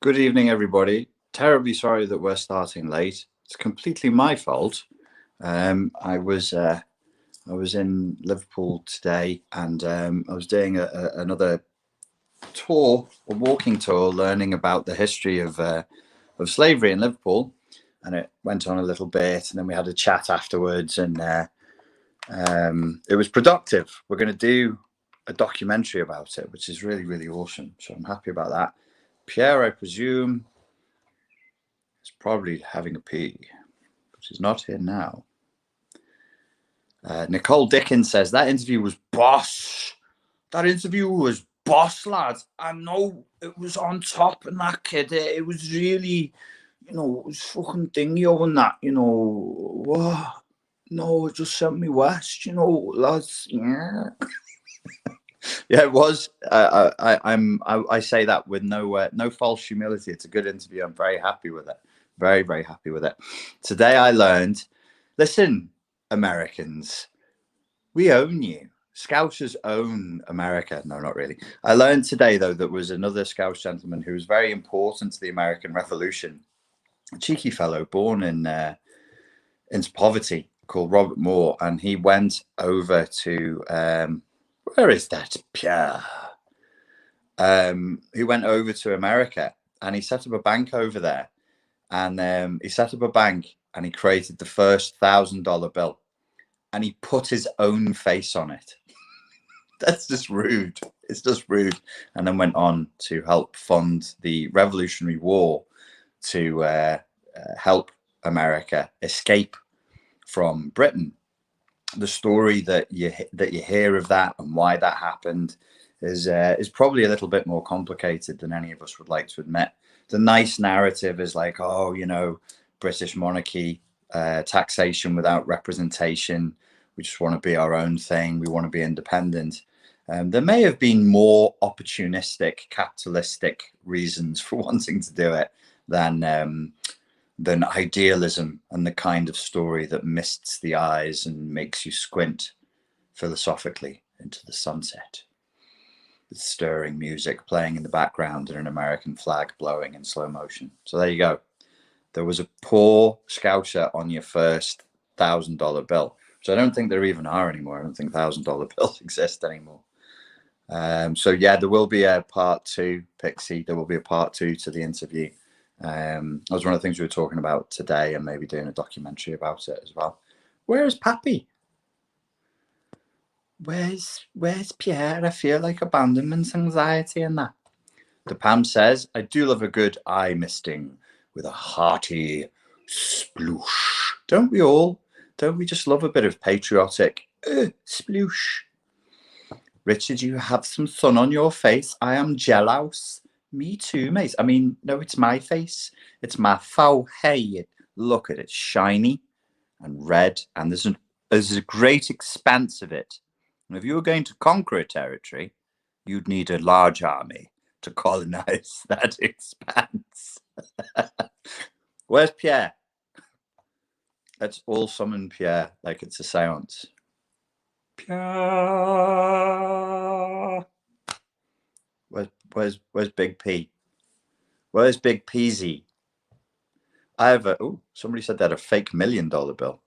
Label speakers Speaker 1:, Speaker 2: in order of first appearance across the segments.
Speaker 1: Good evening, everybody. Terribly sorry that we're starting late. It's completely my fault. I was in Liverpool today, and I was doing another tour, a walking tour, learning about the history of slavery in Liverpool. And it went on a little bit, and then we had a chat afterwards, and it was productive. We're going to do a documentary about it, which is really, really awesome. So I'm happy about that. Pierre, I presume, is probably having a pee, but he's not here now. Nicole Dickens says that interview was boss. That interview was boss, lads. I know it was on top and that kid. It was really, it was fucking dingy and that, What? No, it just sent me west, lads. Yeah. Yeah, it was. I say that with no false humility. It's a good interview. I'm very happy with it. Very, very happy with it. Today I learned, listen, Americans, we own you. Scousers own America. No, not really. I learned today, though, that was another Scouse gentleman who was very important to the American Revolution. A cheeky fellow born into poverty called Robert Moore. And he went over to, where is that, Pierre? He went over to America and he set up a bank over there. And he set up a bank and he created the first $1,000 bill. And he put his own face on it. That's just rude. It's just rude. And then went on to help fund the Revolutionary War to help America escape from Britain. The story that you hear of that and why that happened is probably a little bit more complicated than any of us would like to admit. The nice narrative is like, British monarchy, taxation without representation. We just want to be our own thing. We want to be independent. There may have been more opportunistic, capitalistic reasons for wanting to do it than idealism and the kind of story that mists the eyes and makes you squint philosophically into the sunset. With stirring music playing in the background and an American flag blowing in slow motion. So there you go. There was a poor Scouser on your first $1,000 bill, which I don't think there even are anymore. I don't think $1,000 bills exist anymore. So yeah, there will be a part 2, Pixie. There will be a part 2 to the interview. That was one of the things we were talking about today, and maybe doing a documentary about it as well. Where is Pappy? Where's Pierre? I feel like abandonment anxiety and that. The Pam says, I do love a good eye misting with a hearty sploosh. Don't we all? Don't we just love a bit of patriotic sploosh? Richard, you have some sun on your face. I am jealous. Me too, mate. I mean, no, it's my face. It's my forehead. Look at it, shiny and red, and there's a great expanse of it. And if you were going to conquer a territory, you'd need a large army to colonize that expanse. Where's Pierre? Let's all summon Pierre like it's a seance. Pierre. Where's Big P? Where's Big Peasy? I have somebody said that a fake $1 million bill.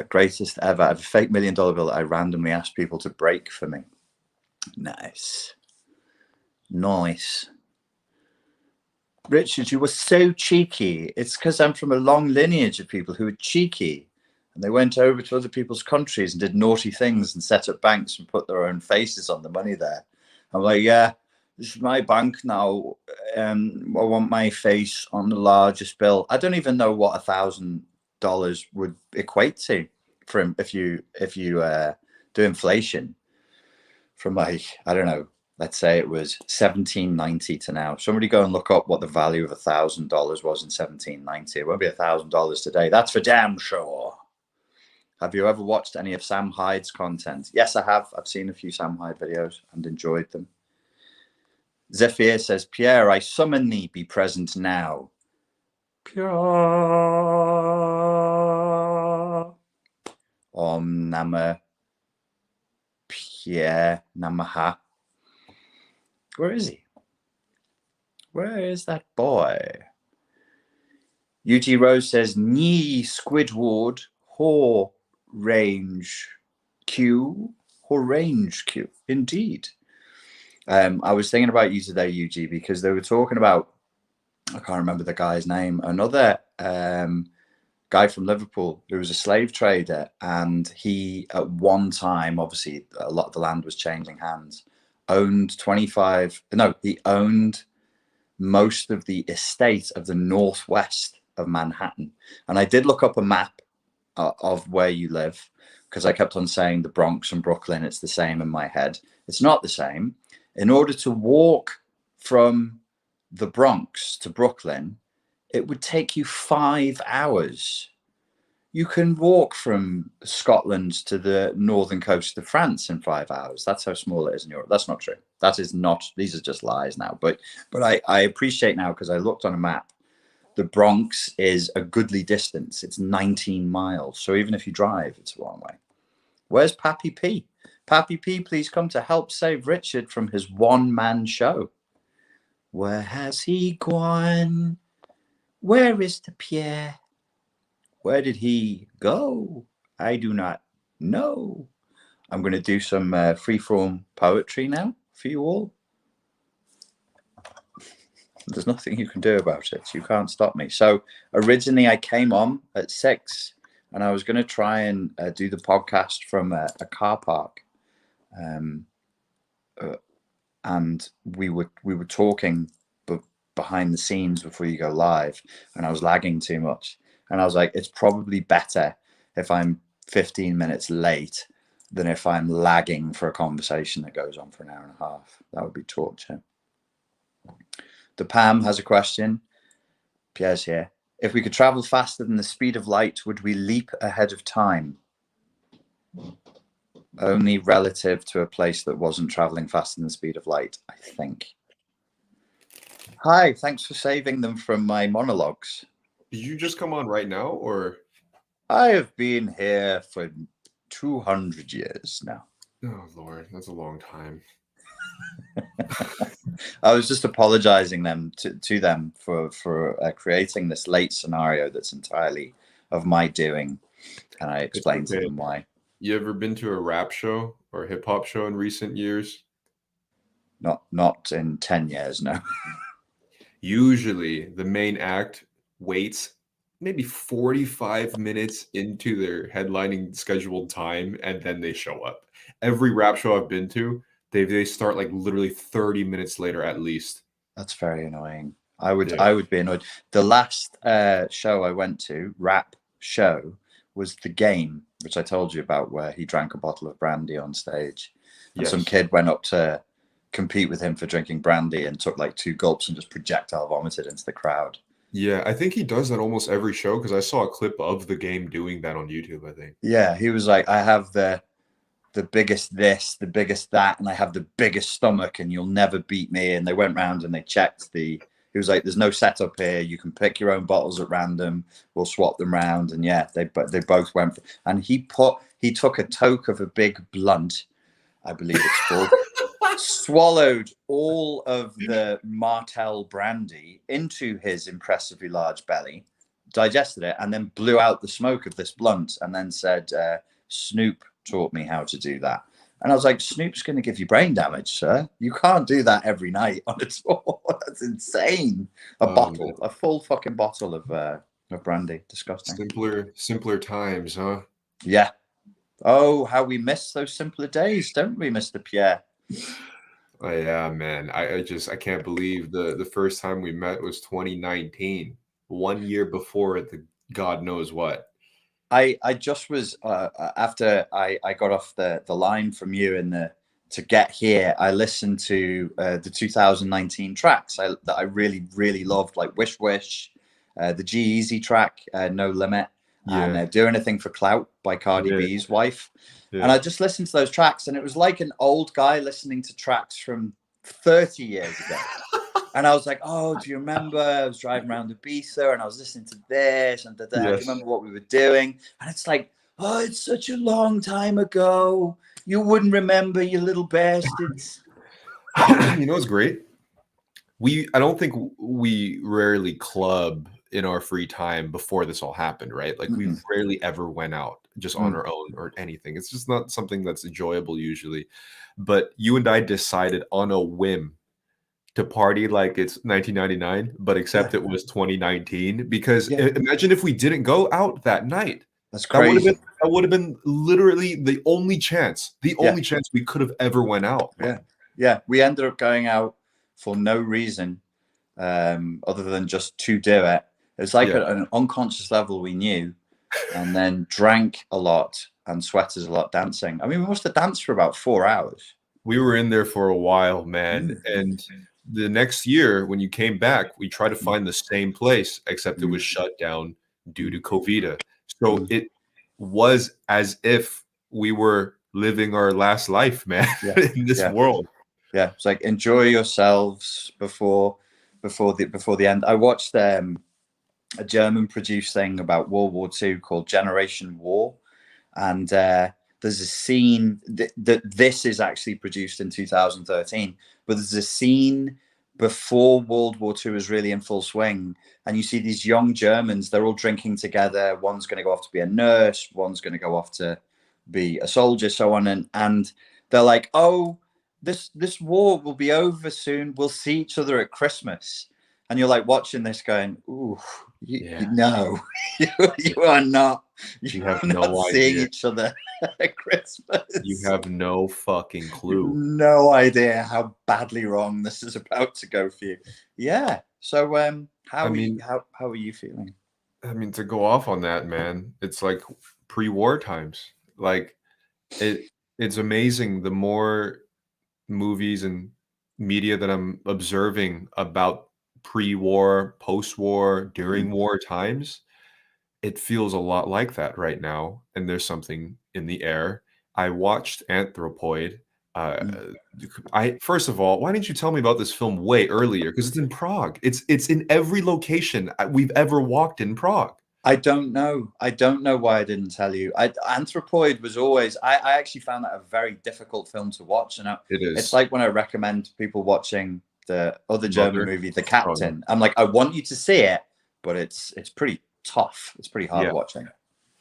Speaker 1: Greatest ever. I have a fake $1 million bill that I randomly asked people to break for me. Nice. Richard, you were so cheeky. It's because I'm from a long lineage of people who are cheeky. And they went over to other people's countries and did naughty things and set up banks and put their own faces on the money there. I'm like, yeah, this is my bank now. I want my face on the largest bill. I don't even know what $1,000 would equate to from if you do inflation from like, I don't know, let's say it was 1790 to now. Somebody go and look up what the value of $1,000 was in 1790. It won't be $1,000 today. That's for damn sure. Have you ever watched any of Sam Hyde's content? Yes, I have. I've seen a few Sam Hyde videos and enjoyed them. Zephyr says, Pierre, I summon thee, be present now. Pierre. Om Nama Pierre Namaha. Where is he? Where is that boy? UG Rose says, Knee Squidward, Hor Range Q, Hor Range Q. Indeed. I was thinking about you today, UG, because they were talking about, I can't remember the guy's name, another guy from Liverpool who was a slave trader, and he at one time, obviously a lot of the land was changing hands, he owned most of the estate of the northwest of Manhattan. And I did look up a map of where you live, because I kept on saying the Bronx and Brooklyn, it's the same in my head. It's not the same. In order to walk from the Bronx to Brooklyn, it would take you 5 hours. You can walk from Scotland to the northern coast of France in 5 hours. That's how small it is in Europe. That's not true. That is not, these are just lies now. But I appreciate now, because I looked on a map, the Bronx is a goodly distance. It's 19 miles. So even if you drive, it's a long way. Where's Pappy P? Pappy P, please come to help save Richard from his one-man show. Where has he gone? Where is the Pierre? Where did he go? I do not know. I'm going to do some free-form poetry now for you all. There's nothing you can do about it. You can't stop me. So originally I came on at 6 and I was going to try and do the podcast from a car park. And we were talking behind the scenes before you go live, and I was lagging too much. And I was like, it's probably better if I'm 15 minutes late than if I'm lagging for a conversation that goes on for an hour and a half. That would be torture. The Pam has a question. Pierre's here. If we could travel faster than the speed of light, would we leap ahead of time? Only relative to a place that wasn't traveling faster than the speed of light, I think. Hi, thanks for saving them from my monologues.
Speaker 2: Did you just come on right now, or?
Speaker 1: I have been here for 200 years now.
Speaker 2: Oh, Lord, that's a long time.
Speaker 1: I was just apologizing to them for creating this late scenario that's entirely of my doing, and I explained to them why.
Speaker 2: You ever been to a rap show or hip hop show in recent years?
Speaker 1: Not in 10 years, no.
Speaker 2: Usually the main act waits maybe 45 minutes into their headlining scheduled time, and then they show up. Every rap show I've been to, they start like literally 30 minutes later at least.
Speaker 1: That's very annoying. I would be annoyed. The last show I went to, rap show, was The Game, which I told you about, where he drank a bottle of brandy on stage. And some kid went up to compete with him for drinking brandy and took like 2 gulps and just projectile vomited into the crowd.
Speaker 2: Yeah, I think he does that almost every show, because I saw a clip of The Game doing that on YouTube, I think.
Speaker 1: Yeah, he was like, I have the biggest this, the biggest that, and I have the biggest stomach, and you'll never beat me. And they went round and they checked he was like, there's no setup here. You can pick your own bottles at random. We'll swap them round. And yeah, they both went. And he took a toke of a big blunt, I believe it's called, swallowed all of the Martell brandy into his impressively large belly, digested it, and then blew out the smoke of this blunt, and then said, Snoop taught me how to do that. And I was like, Snoop's going to give you brain damage, sir. You can't do that every night on a tour. That's insane. A full fucking bottle of brandy. Disgusting.
Speaker 2: Simpler times, huh?
Speaker 1: Yeah. Oh, how we miss those simpler days, don't we, Mr. Pierre?
Speaker 2: Oh, yeah, man. I can't believe the first time we met was 2019, 1 year before the God knows what.
Speaker 1: I just was after I got off the line from you to get here, I listened to the 2019 tracks that I really, really loved, like Wish Wish, the G-Eazy track, No Limit, and Do Anything for Clout by Cardi B's wife. Yeah. And I just listened to those tracks, and it was like an old guy listening to tracks from 30 years ago. And I was like, oh, do you remember? I was driving around Ibiza and I was listening to this and da-da. Do you remember what we were doing? And it's like, oh, it's such a long time ago. You wouldn't remember, you little bastards.
Speaker 2: You know what's great? I don't think we rarely club in our free time before this all happened, right? Like we
Speaker 1: Mm-mm.
Speaker 2: rarely ever went out just on
Speaker 1: Mm.
Speaker 2: our own or anything. It's just not something that's enjoyable usually. But you and I decided on a whim to party like it's 1999, but
Speaker 1: Yeah,
Speaker 2: except it was 2019. Because
Speaker 1: yeah,
Speaker 2: imagine if we didn't go out that night.
Speaker 1: that's
Speaker 2: That would have been
Speaker 1: crazy.
Speaker 2: literally the
Speaker 1: Yeah,
Speaker 2: only chance we could have ever went out,
Speaker 1: yeah,
Speaker 2: man.
Speaker 1: yeah. We ended up going out for no reason other than just to do it. It's like
Speaker 2: Yeah.
Speaker 1: at an unconscious level we knew, and then drank a lot and sweated a lot dancing. I mean, we must have danced for about 4 hours.
Speaker 2: We were in there for a while, man.
Speaker 1: Mm,
Speaker 2: And the next year, when you came back, we tried to
Speaker 1: mm,
Speaker 2: find the same place, except it was
Speaker 1: mm,
Speaker 2: shut down due to
Speaker 1: mm,
Speaker 2: COVID. So
Speaker 1: mm.
Speaker 2: it was as if we were living our last life, man,
Speaker 1: Yeah,
Speaker 2: in this
Speaker 1: yeah,
Speaker 2: world.
Speaker 1: yeah. It's like enjoy yourselves before the end. I watched a German produced thing about World War II called Generation War, and there's a scene that this is actually produced in 2013, but there's a scene before World War II is really in full swing, and you see these young Germans. They're all drinking together. One's going to go off to be a nurse. One's going to go off to be a soldier, so on, and they're like, "Oh, this war will be over soon. We'll see each other at Christmas." And you're like watching this, going, "Ooh,
Speaker 2: Yeah.
Speaker 1: no, you are not.
Speaker 2: You
Speaker 1: You're
Speaker 2: have
Speaker 1: not
Speaker 2: no
Speaker 1: seeing
Speaker 2: idea.
Speaker 1: each other at Christmas.
Speaker 2: You have no fucking
Speaker 1: You've
Speaker 2: clue.
Speaker 1: no idea how badly wrong this is about to go for you." Yeah. So,
Speaker 2: I mean,
Speaker 1: how are you feeling?
Speaker 2: to go off on that, man, it's like pre-war times. Like it's amazing the more movies and media that I'm observing about pre-war, post-war,
Speaker 1: Mm,
Speaker 2: during war times, it feels a lot like that right now, and there's something in the air. I watched Anthropoid. Uh,
Speaker 1: mm.
Speaker 2: I first of all, why didn't you tell me about this film way earlier? Because it's in Prague. It's in every location we've ever walked in Prague.
Speaker 1: I don't know. I don't know why I didn't tell you. Anthropoid was always. I actually found that a very difficult film to watch, and
Speaker 2: It
Speaker 1: it's
Speaker 2: is
Speaker 1: like when I recommend people watching the other German
Speaker 2: Mother.
Speaker 1: movie, The
Speaker 2: Oh no.
Speaker 1: Captain. I'm like, I want you to see it, but it's pretty tough. It's pretty hard
Speaker 2: Yeah.
Speaker 1: watching.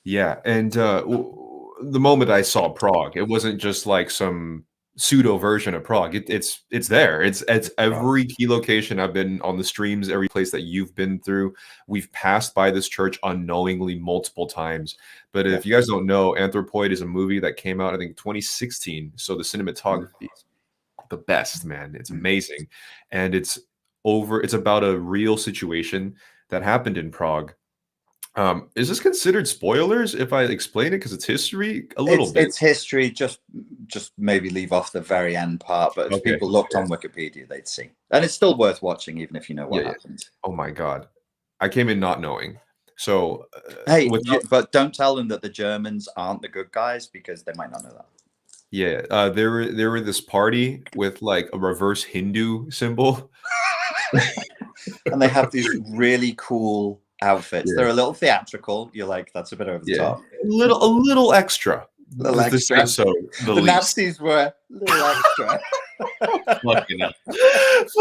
Speaker 2: Yeah, and the moment I saw Prague, it wasn't just like some pseudo version of Prague. It's there. It's every key location I've been on the streams, every place that you've been through. We've passed by this church unknowingly multiple times. But
Speaker 1: Yeah.
Speaker 2: if you guys don't know, Anthropoid is a movie that came out, I think, 2016. So the
Speaker 1: Mm,
Speaker 2: cinematography is the best, man. It's
Speaker 1: mm.
Speaker 2: amazing, and it's about a real situation that happened in Prague. Is this considered spoilers if I explain it because it's history? A little bit.
Speaker 1: It's history. Just maybe leave off the very end part. But if
Speaker 2: Okay.
Speaker 1: people looked
Speaker 2: Yeah.
Speaker 1: on Wikipedia, they'd see. And it's still worth watching, even if you know
Speaker 2: Yeah,
Speaker 1: what
Speaker 2: yeah.
Speaker 1: happened.
Speaker 2: Oh my god. I came in not knowing. So,
Speaker 1: Hey,
Speaker 2: without
Speaker 1: but don't tell them that the Germans aren't the good guys because they might not know that.
Speaker 2: yeah, there were this party with, like, a reverse Hindu symbol.
Speaker 1: And they have these really cool outfits.
Speaker 2: Yeah,
Speaker 1: They're a little theatrical. You're like, that's a bit over the
Speaker 2: yeah.
Speaker 1: top.
Speaker 2: A little extra,
Speaker 1: Little
Speaker 2: to say
Speaker 1: extra.
Speaker 2: so the
Speaker 1: The
Speaker 2: least.
Speaker 1: Nazis were a little extra.
Speaker 2: Fucking hell.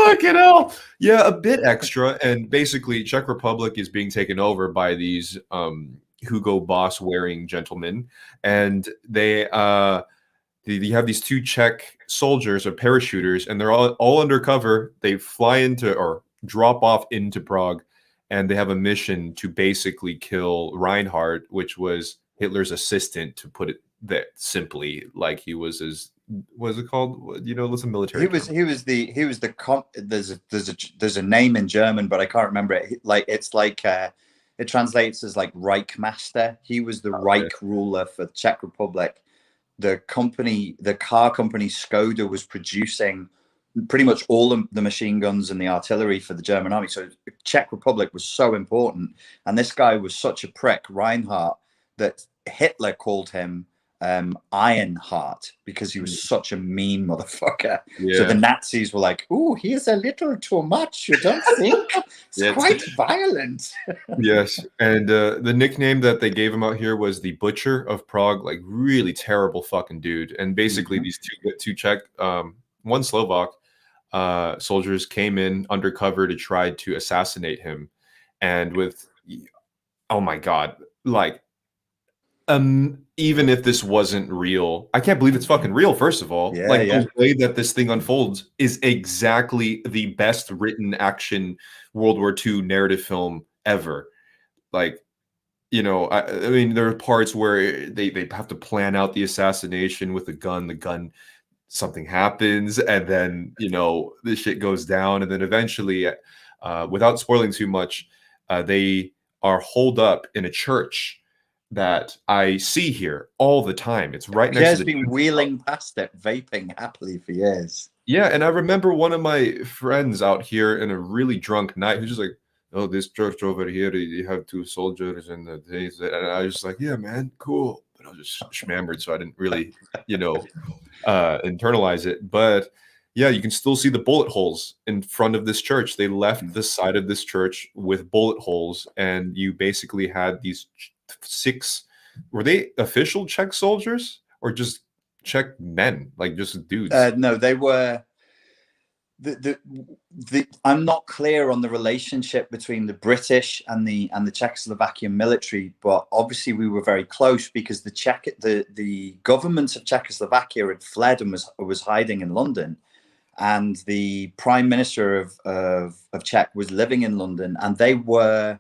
Speaker 2: Fucking hell. Yeah, a bit extra. And basically, Czech Republic is being taken over by these Hugo Boss wearing gentlemen. And you have these two Czech soldiers or parachuters, and they're all undercover. They fly into or drop off into Prague, and they have a mission to basically kill Reinhardt, which was Hitler's assistant, to put it that simply. Like he was his, what is it called? What's a military term?
Speaker 1: There's a name in German, but I can't remember it. Like it's like it translates as like Reichmaster. He was the
Speaker 2: Okay.
Speaker 1: Reich ruler for the Czech Republic. The car company Skoda was producing pretty much all the machine guns and the artillery for the German army. So the Czech Republic was so important. And this guy was such a prick, Reinhardt, that Hitler called him Ironheart because he was such a mean motherfucker. So the
Speaker 2: Yeah.
Speaker 1: Nazis were like, "Ooh, he's a little too much. You don't think? It's
Speaker 2: Yeah.
Speaker 1: quite violent."
Speaker 2: Yes, and the nickname that they gave him out here was the Butcher of Prague, like really terrible fucking dude. And basically,
Speaker 1: Mhm.
Speaker 2: these two Czech, one Slovak, soldiers came in undercover to try to assassinate him, and with oh my god, like even if this wasn't real, I can't believe it's fucking real, first of all.
Speaker 1: Yeah,
Speaker 2: Like,
Speaker 1: yeah.
Speaker 2: the way that this thing unfolds is exactly the best written action World War II narrative film ever. Like, I mean, there are parts where they have to plan out the assassination with the gun. The gun, something happens, and then this shit goes down, and then eventually, without spoiling too much, they are holed up in a church that I see here all the time. It's right next to
Speaker 1: Pierre's
Speaker 2: the
Speaker 1: been wheeling past it, vaping happily for years.
Speaker 2: yeah, and I remember one of my friends out here in a really drunk night who's just like, "Oh, this church over here, you have two soldiers and the things," and I was just like, "Yeah, man, cool." But I was just schmammered, so I didn't really, internalize it. But yeah, you can still see the bullet holes in front of this church. They left the side of this church with bullet holes, and you basically had these six. Were they official Czech soldiers or just Czech men, like just dudes?
Speaker 1: No, they were. I'm not clear on the relationship between the British and the Czechoslovakian military, but obviously we were very close because the government of Czechoslovakia had fled and was hiding in London, and the prime minister of Czech was living in London, and they were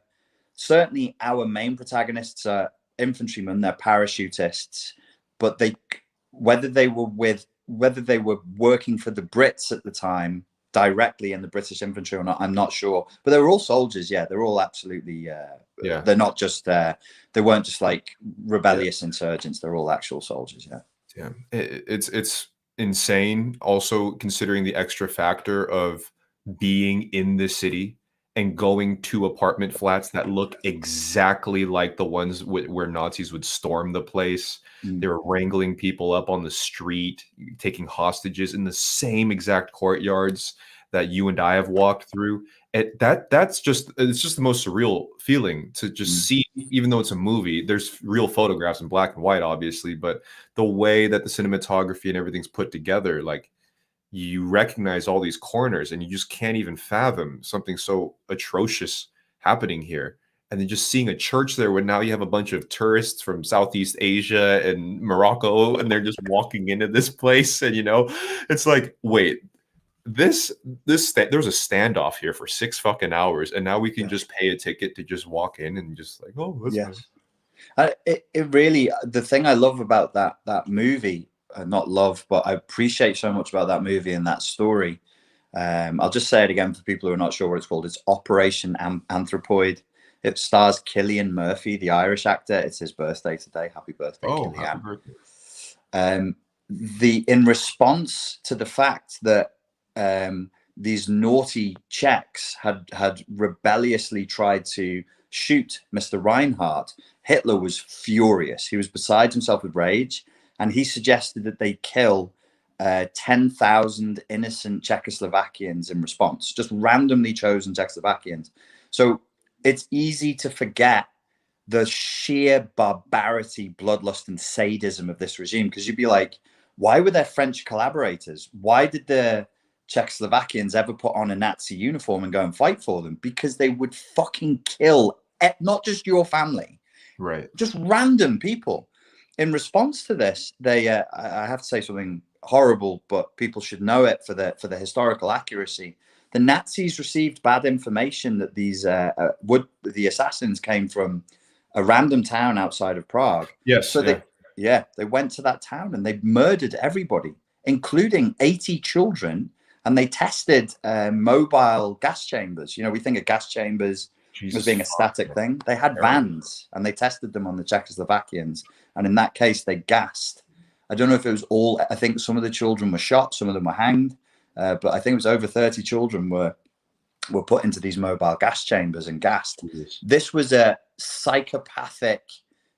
Speaker 1: certainly our main protagonists are infantrymen, they're parachutists, but whether they were working for the Brits at the time directly in the British infantry or not, I'm not sure. But they were all soldiers. Yeah, they're all absolutely.
Speaker 2: Yeah,
Speaker 1: they're not just. They weren't just like rebellious insurgents. They're all actual soldiers. Yeah.
Speaker 2: yeah. It's insane. Also, considering the extra factor of being in the city and going to apartment flats that look exactly like the ones where Nazis would storm the place. They were wrangling people up on the street, taking hostages in the same exact courtyards that you and I have walked through. It's just the most surreal feeling to just see, even though it's a movie, there's real photographs in black and white, obviously, but the way that the cinematography and everything's put together, like, you recognize all these corners and you just can't even fathom something so atrocious happening here. And then just seeing a church there where now you have a bunch of tourists from Southeast Asia and Morocco, and they're just walking into this place. And, it's like, wait, there's a standoff here for 6 fucking hours. And now we can just pay a ticket to just walk in and just like, oh, that's nice.
Speaker 1: It really, the thing I love about that movie, not love, but I appreciate so much about that movie and that story. I'll just say it again for people who are not sure what it's called. It's Operation Anthropoid. It stars Cillian Murphy, the Irish actor. It's his birthday today. Happy birthday, Cillian.
Speaker 2: Happy birthday.
Speaker 1: In response to the fact that these naughty Czechs had rebelliously tried to shoot Mr. Reinhardt, Hitler was furious. He was beside himself with rage, and he suggested that they kill 10,000 innocent Czechoslovakians in response, just randomly chosen Czechoslovakians. So it's easy to forget the sheer barbarity, bloodlust, and sadism of this regime, because you'd be like, why were there French collaborators? Why did the Czechoslovakians ever put on a Nazi uniform and go and fight for them? Because they would fucking kill not just your family,
Speaker 2: right?
Speaker 1: Just random people. In response to this, they I have to say something horrible, but people should know it for the historical accuracy. The Nazis received bad information that the assassins came from a random town outside of Prague.
Speaker 2: Yes.
Speaker 1: So they went to that town and they murdered everybody, including 80 children, and they tested mobile gas chambers. We think of gas chambers as being a static thing. They had vans and they tested them on the Czechoslovakians, and in that case they gassed. I don't know if it was all. I think some of the children were shot, some of them were hanged. But I think it was over 30 children were put into these mobile gas chambers and gassed. Yes. This was a psychopathic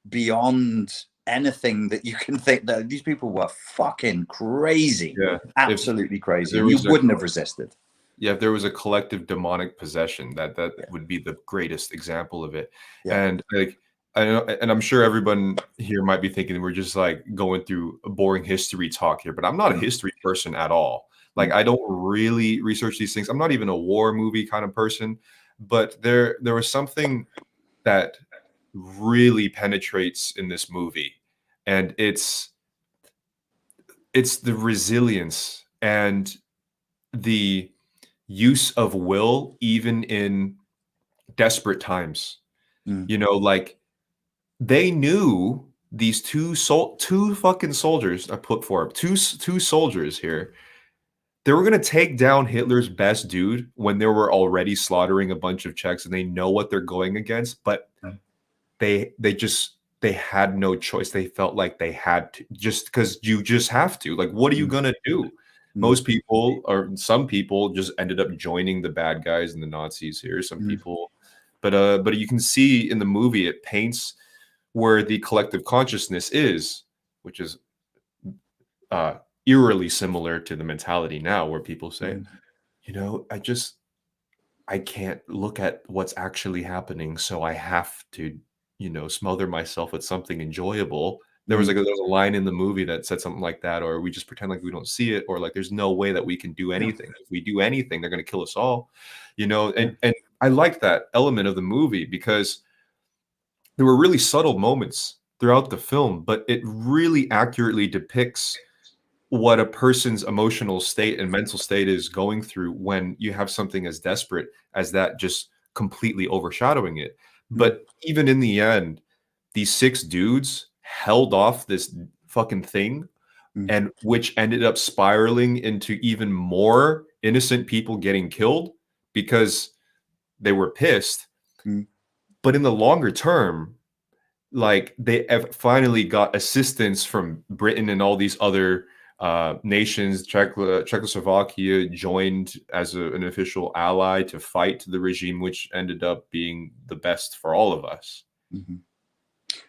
Speaker 1: beyond anything that you can think. That these people were fucking crazy.
Speaker 2: Yeah,
Speaker 1: absolutely crazy. You wouldn't have resisted.
Speaker 2: Yeah, if there was a collective demonic possession, that would be the greatest example of it.
Speaker 1: Yeah.
Speaker 2: And like, I know, and I'm sure everyone here might be thinking we're just like going through a boring history talk here, but I'm not a history person at all. Like, I don't really research these things. I'm not even a war movie kind of person, but there was something that really penetrates in this movie, and it's the resilience and the use of will even in desperate times. You know, like, they knew these two fucking soldiers, I put for two soldiers here, they were gonna take down Hitler's best dude when they were already slaughtering a bunch of Czechs, and they know what they're going against, but they had no choice. They felt like they had to, just because you just have to. Like, what are you gonna do? Most people, or some people, just ended up joining the bad guys and the Nazis here. Some people, but you can see in the movie it paints where the collective consciousness is, which is eerily similar to the mentality now, where people say, you know, I can't look at what's actually happening, so I have to, you know, smother myself with something enjoyable. There was a line in the movie that said something like that, or we just pretend like we don't see it, or like there's no way that we can do anything. If we do anything, they're going to kill us all, you know. And I like that element of the movie because there were really subtle moments throughout the film, but it really accurately depicts what a person's emotional state and mental state is going through when you have something as desperate as that just completely overshadowing it. But even in the end, these 6 dudes held off this fucking thing, and which ended up spiraling into even more innocent people getting killed because they were pissed. But in the longer term, like, they have finally got assistance from Britain and all these other nations. Czechoslovakia joined as an official ally to fight the regime, which ended up being the best for all of us.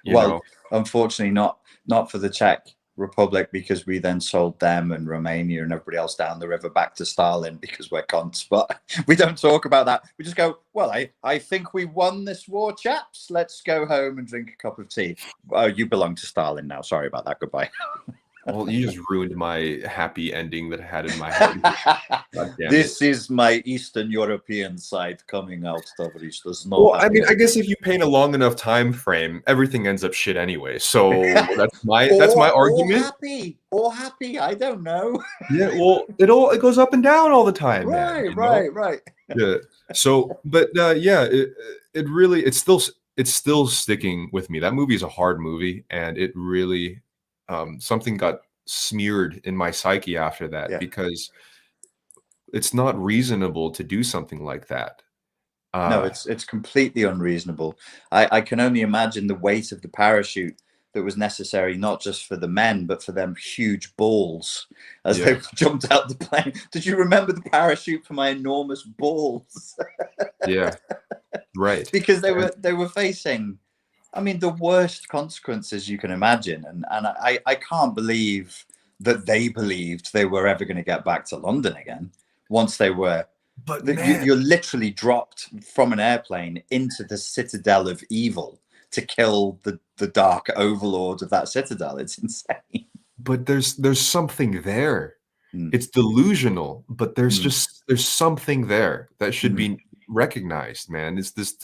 Speaker 3: Well, unfortunately, not for the Czech Republic, because we then sold them and Romania and everybody else down the river back to Stalin because we're cons. But we don't talk about that. We just go, well, I think we won this war, chaps. Let's go home and drink a cup of tea. Oh, you belong to Stalin now. Sorry about that. Goodbye.
Speaker 2: Well, you just ruined my happy ending that I had in my head.
Speaker 3: This is my Eastern European side coming out, Stavrish. There's no.
Speaker 2: Well, I mean, I guess if you paint a long enough time frame, everything ends up shit anyway. So that's my argument.
Speaker 3: Or happy. I don't know.
Speaker 2: Yeah, well, it goes up and down all the time.
Speaker 3: Right,
Speaker 2: man,
Speaker 3: right.
Speaker 2: Yeah. So, but yeah, it really it's still sticking with me. That movie is a hard movie, and it really something got smeared in my psyche after that, because it's not reasonable to do something like that.
Speaker 3: No, it's completely unreasonable. I can only imagine the weight of the parachute that was necessary, not just for the men, but for them huge balls as they jumped out the plane. Did you remember the parachute for my enormous balls?
Speaker 2: Yeah, right.
Speaker 3: Because they were facing, I mean, the worst consequences you can imagine. And I can't believe that they believed they were ever going to get back to London again once they were. But you're literally dropped from an airplane into the citadel of evil to kill the dark overlord of that citadel. It's insane.
Speaker 2: But there's something there. It's delusional, but there's something there that should be recognized, man. It's this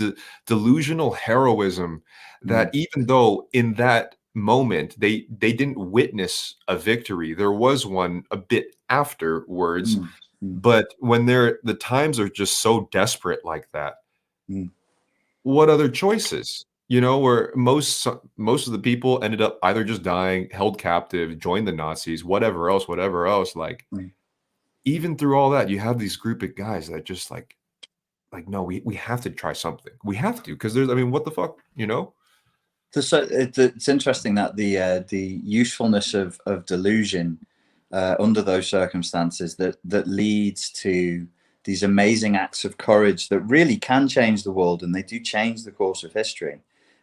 Speaker 2: delusional heroism that even though in that moment they didn't witness a victory, there was one a bit afterwards. But when the times are just so desperate like that, what other choices? You know, where most of the people ended up either just dying, held captive, joined the Nazis, whatever else. Like, even through all that, you have these group of guys that just like no, we have to try something. We have to, because I mean, what the fuck, you know?
Speaker 3: So it's interesting that the usefulness of delusion under those circumstances that leads to these amazing acts of courage that really can change the world, and they do change the course of history.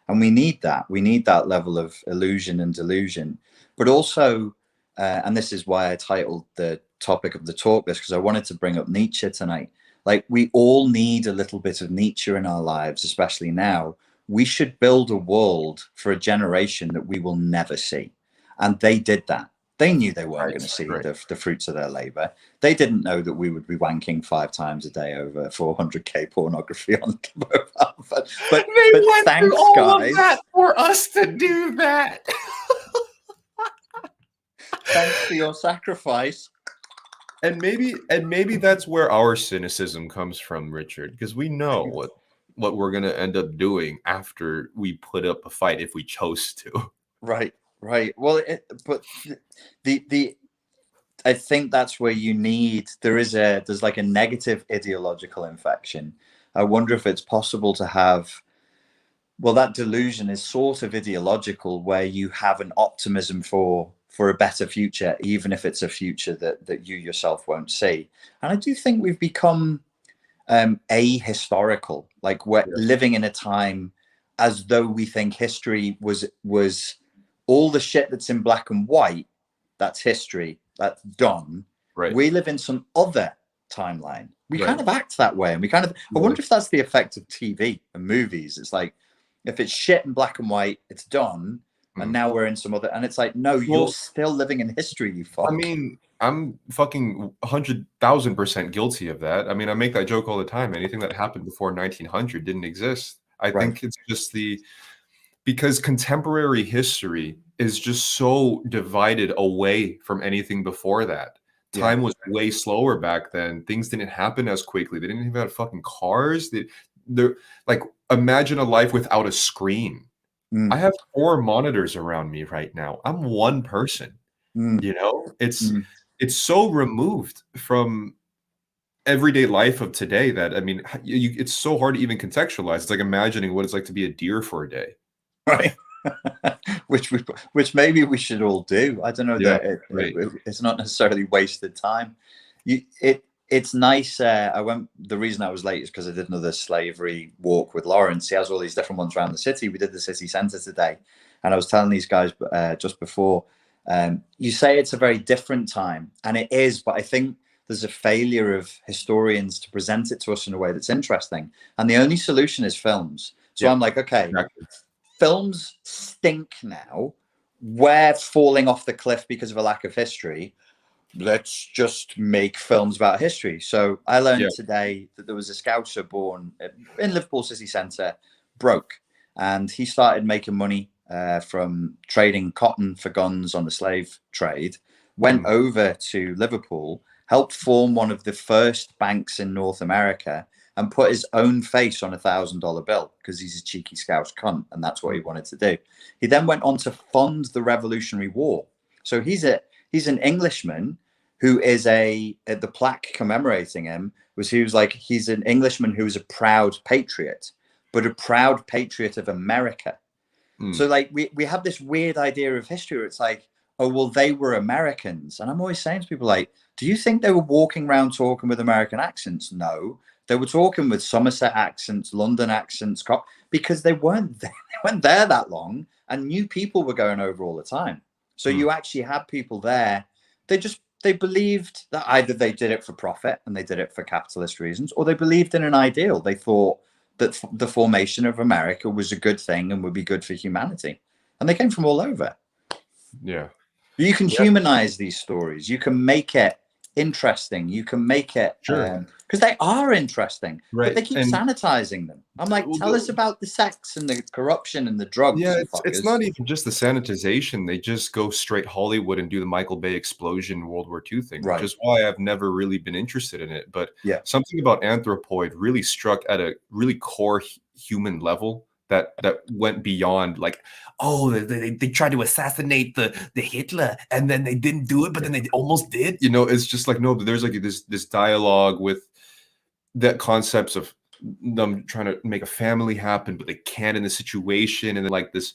Speaker 3: And we need that. We need that level of illusion and delusion. But also, and this is why I titled the topic of the talk this, because I wanted to bring up Nietzsche tonight. Like, we all need a little bit of Nietzsche in our lives, especially now. We should build a world for a generation that we will never see. And they did that. They knew they weren't
Speaker 2: Right,
Speaker 3: going to see
Speaker 2: right.
Speaker 3: the fruits of their labor. They didn't know that we would be wanking 5 times a day over 400k pornography on the mobile. But
Speaker 2: They went through
Speaker 3: thanks,
Speaker 2: all
Speaker 3: guys.
Speaker 2: of that for us to do that.
Speaker 3: Thanks for your sacrifice.
Speaker 2: And maybe that's where our cynicism comes from, Richard, because we know what we're gonna end up doing after we put up a fight if we chose to.
Speaker 3: Right. Well, but the I think that's where you need there's like a negative ideological infection. I wonder if it's possible to have, well, that delusion is sort of ideological, where you have an optimism for a better future, even if it's a future that you yourself won't see. And I do think we've become ahistorical, like we're living in a time as though we think history was all the shit that's in black and white. That's history. That's done.
Speaker 2: Right.
Speaker 3: We live in some other timeline. We kind of act that way, and we kind of. I wonder if that's the effect of TV and movies. It's like, if it's shit in black and white, it's done, and now we're in some other. And it's like, no, you're still living in history. You fuck.
Speaker 2: I mean, I'm fucking 100,000% guilty of that. I mean, I make that joke all the time. Anything that happened before 1900 didn't exist. I think it's just because contemporary history is just so divided away from anything before that. Time was way slower back then. Things didn't happen as quickly. They didn't even have fucking cars. They're like, imagine a life without a screen. I have 4 monitors around me right now. I'm one person. You know, it's so removed from everyday life of today that, I mean, it's so hard to even contextualize. It's like imagining what it's like to be a deer for a day.
Speaker 3: Right. which maybe we should all do. I don't know that it's not necessarily wasted time. It's nice. The reason I was late is because I did another slavery walk with Lawrence. He has all these different ones around the city. We did the city centre today, and I was telling these guys just before. You say it's a very different time, and it is, but I think there's a failure of historians to present it to us in a way that's interesting. And the only solution is films. So I'm like, okay, films stink now. We're falling off the cliff because of a lack of history. Let's just make films about history. So I learned today that there was a Scouser born in Liverpool city centre, broke, and he started making money from trading cotton for guns on the slave trade, went over to Liverpool, helped form one of the first banks in North America, and put his own face on $1,000 bill because he's a cheeky Scouse cunt, and that's what he wanted to do. He then went on to fund the Revolutionary War. So he's an Englishman who is the plaque commemorating him he's an Englishman who is a proud patriot, but a proud patriot of America. So like we have this weird idea of history where it's like, oh, well, they were Americans. And I'm always saying to people, like, do you think they were walking around talking with American accents? No, they were talking with Somerset accents, London accents, because they weren't there that long, and new people were going over all the time. So you actually had people there. They believed that either they did it for profit and they did it for capitalist reasons, or they believed in an ideal. They thought that the formation of America was a good thing and would be good for humanity. And they came from all over.
Speaker 2: Yeah.
Speaker 3: You can humanize these stories. You can make it interesting. You can make it because they are interesting, but they keep sanitizing them. I'm like, tell us about the sex and the corruption and the drugs.
Speaker 2: Yeah, it's not even just the sanitization. They just go straight Hollywood and do the Michael Bay explosion World War II thing, which is why I've never really been interested in it. But something about Anthropoid really struck at a really core human level that went beyond, like, oh, they tried to assassinate the Hitler and then they didn't do it, but then they almost did. You know, it's just like, no, but there's like this dialogue with that concepts of them trying to make a family happen, but they can't in the situation. And then like this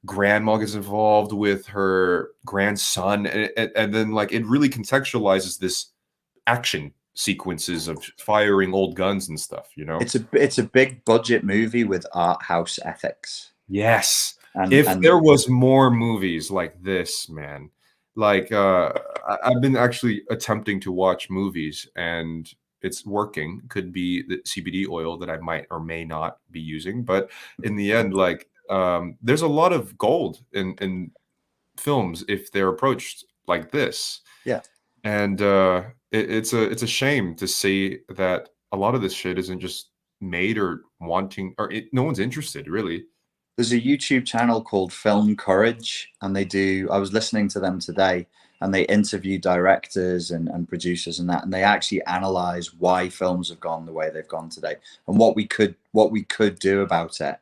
Speaker 2: grandma gets involved with her grandson. And then like it really contextualizes this action sequences of firing old guns and stuff, you know?
Speaker 3: It's a big budget movie with art house ethics.
Speaker 2: Yes. And there was more movies like this, man, like I've been actually attempting to watch movies and it's working. Could be the CBD oil that I might or may not be using, but in the end, like there's a lot of gold in films if they're approached like this.
Speaker 3: Yeah.
Speaker 2: And it's a shame to see that a lot of this shit isn't just made or wanting, or no one's interested really.
Speaker 3: There's a YouTube channel called Film Courage, and I was listening to them today, and they interview directors and producers and that, and they actually analyze why films have gone the way they've gone today and what we could do about it.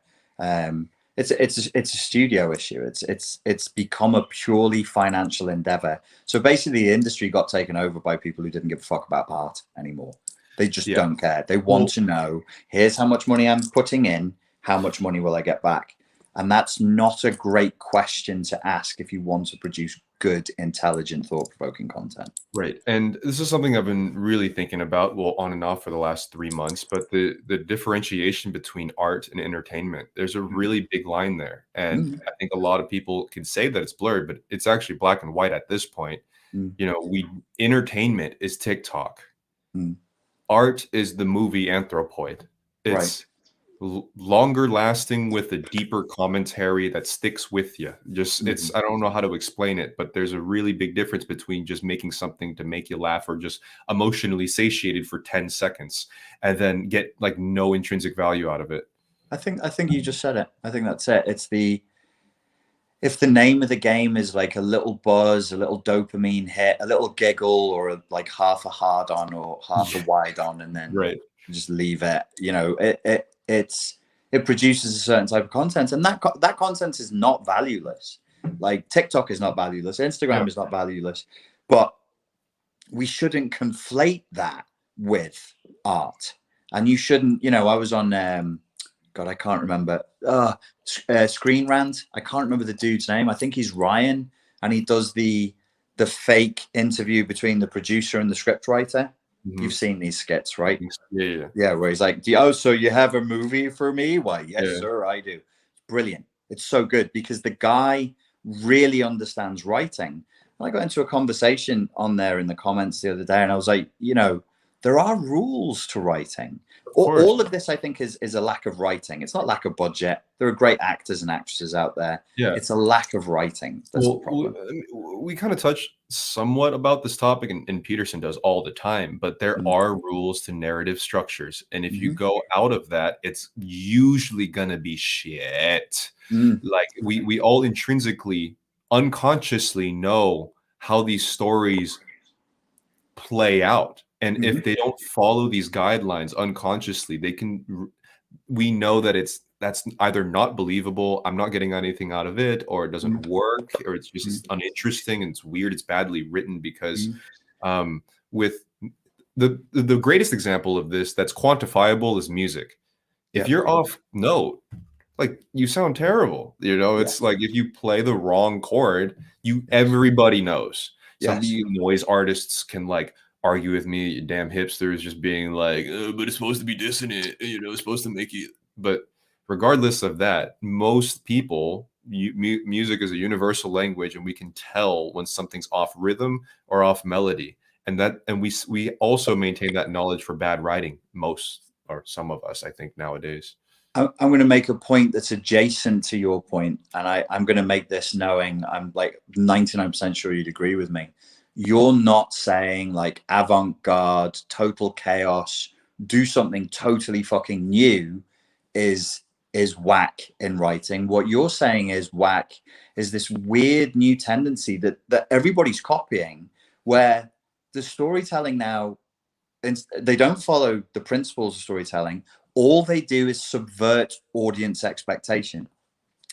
Speaker 3: It's a studio issue. It's become a purely financial endeavor. So basically, the industry got taken over by people who didn't give a fuck about art anymore. They just don't care. They want to know, here's how much money I'm putting in, how much money will I get back? And that's not a great question to ask if you want to produce good, intelligent, thought-provoking content.
Speaker 2: Right. And this is something I've been really thinking about, well, on and off for the last 3 months, but the differentiation between art and entertainment, there's a really big line there. And I think a lot of people can say that it's blurred, but it's actually black and white at this point. You know, entertainment is TikTok. Art is the movie Anthropoid. It's longer lasting with a deeper commentary that sticks with you. Just I don't know how to explain it, but there's a really big difference between just making something to make you laugh or just emotionally satiated for 10 seconds and then get like no intrinsic value out of it.
Speaker 3: I think you just said it. I think that's it. If the name of the game is like a little buzz, a little dopamine hit, a little giggle, or like half a hard on or half a wide on, and then just leave it, you know, it produces a certain type of content, and that content is not valueless. Like TikTok is not valueless, Instagram is not valueless, but we shouldn't conflate that with art. And you shouldn't, you know, I was on God, I can't remember Screen Rant. I can't remember the dude's name. I think he's Ryan, and he does the fake interview between the producer and the scriptwriter. You've seen these skits, right? Yeah, where he's like, so you have a movie for me? Why, yes, sir, I do. Brilliant. It's so good because the guy really understands writing. And I got into a conversation on there in the comments the other day, and I was like, you know, there are rules to writing. All of this, I think, is a lack of writing. It's not lack of budget. There are great actors and actresses out there. Yeah, it's a lack of writing. That's the problem.
Speaker 2: We kind of touched somewhat about this topic, and Peterson does all the time, but there are rules to narrative structures. And if you go out of that, it's usually going to be shit. Like we all intrinsically, unconsciously know how these stories play out. And if they don't follow these guidelines unconsciously, we know that that's either not believable, I'm not getting anything out of it, or it doesn't work, or it's just uninteresting and it's weird, it's badly written. Because with the greatest example of this that's quantifiable is music. If you're off note, like, you sound terrible, you know. It's like if you play the wrong chord, everybody knows. Some of you noise artists can like argue with me, you damn hipsters, just being like, but it's supposed to be dissonant, you know, it's supposed to make you. But regardless of that, most people, music is a universal language, and we can tell when something's off rhythm or off melody. And we also maintain that knowledge for bad writing, most or some of us, I think, nowadays.
Speaker 3: I'm going to make a point that's adjacent to your point, and I'm going to make this knowing I'm like 99% sure you'd agree with me. You're not saying like avant-garde, total chaos, do something totally fucking new is whack in writing. What you're saying is whack is this weird new tendency that everybody's copying, where the storytelling now, they don't follow the principles of storytelling. All they do is subvert audience expectation,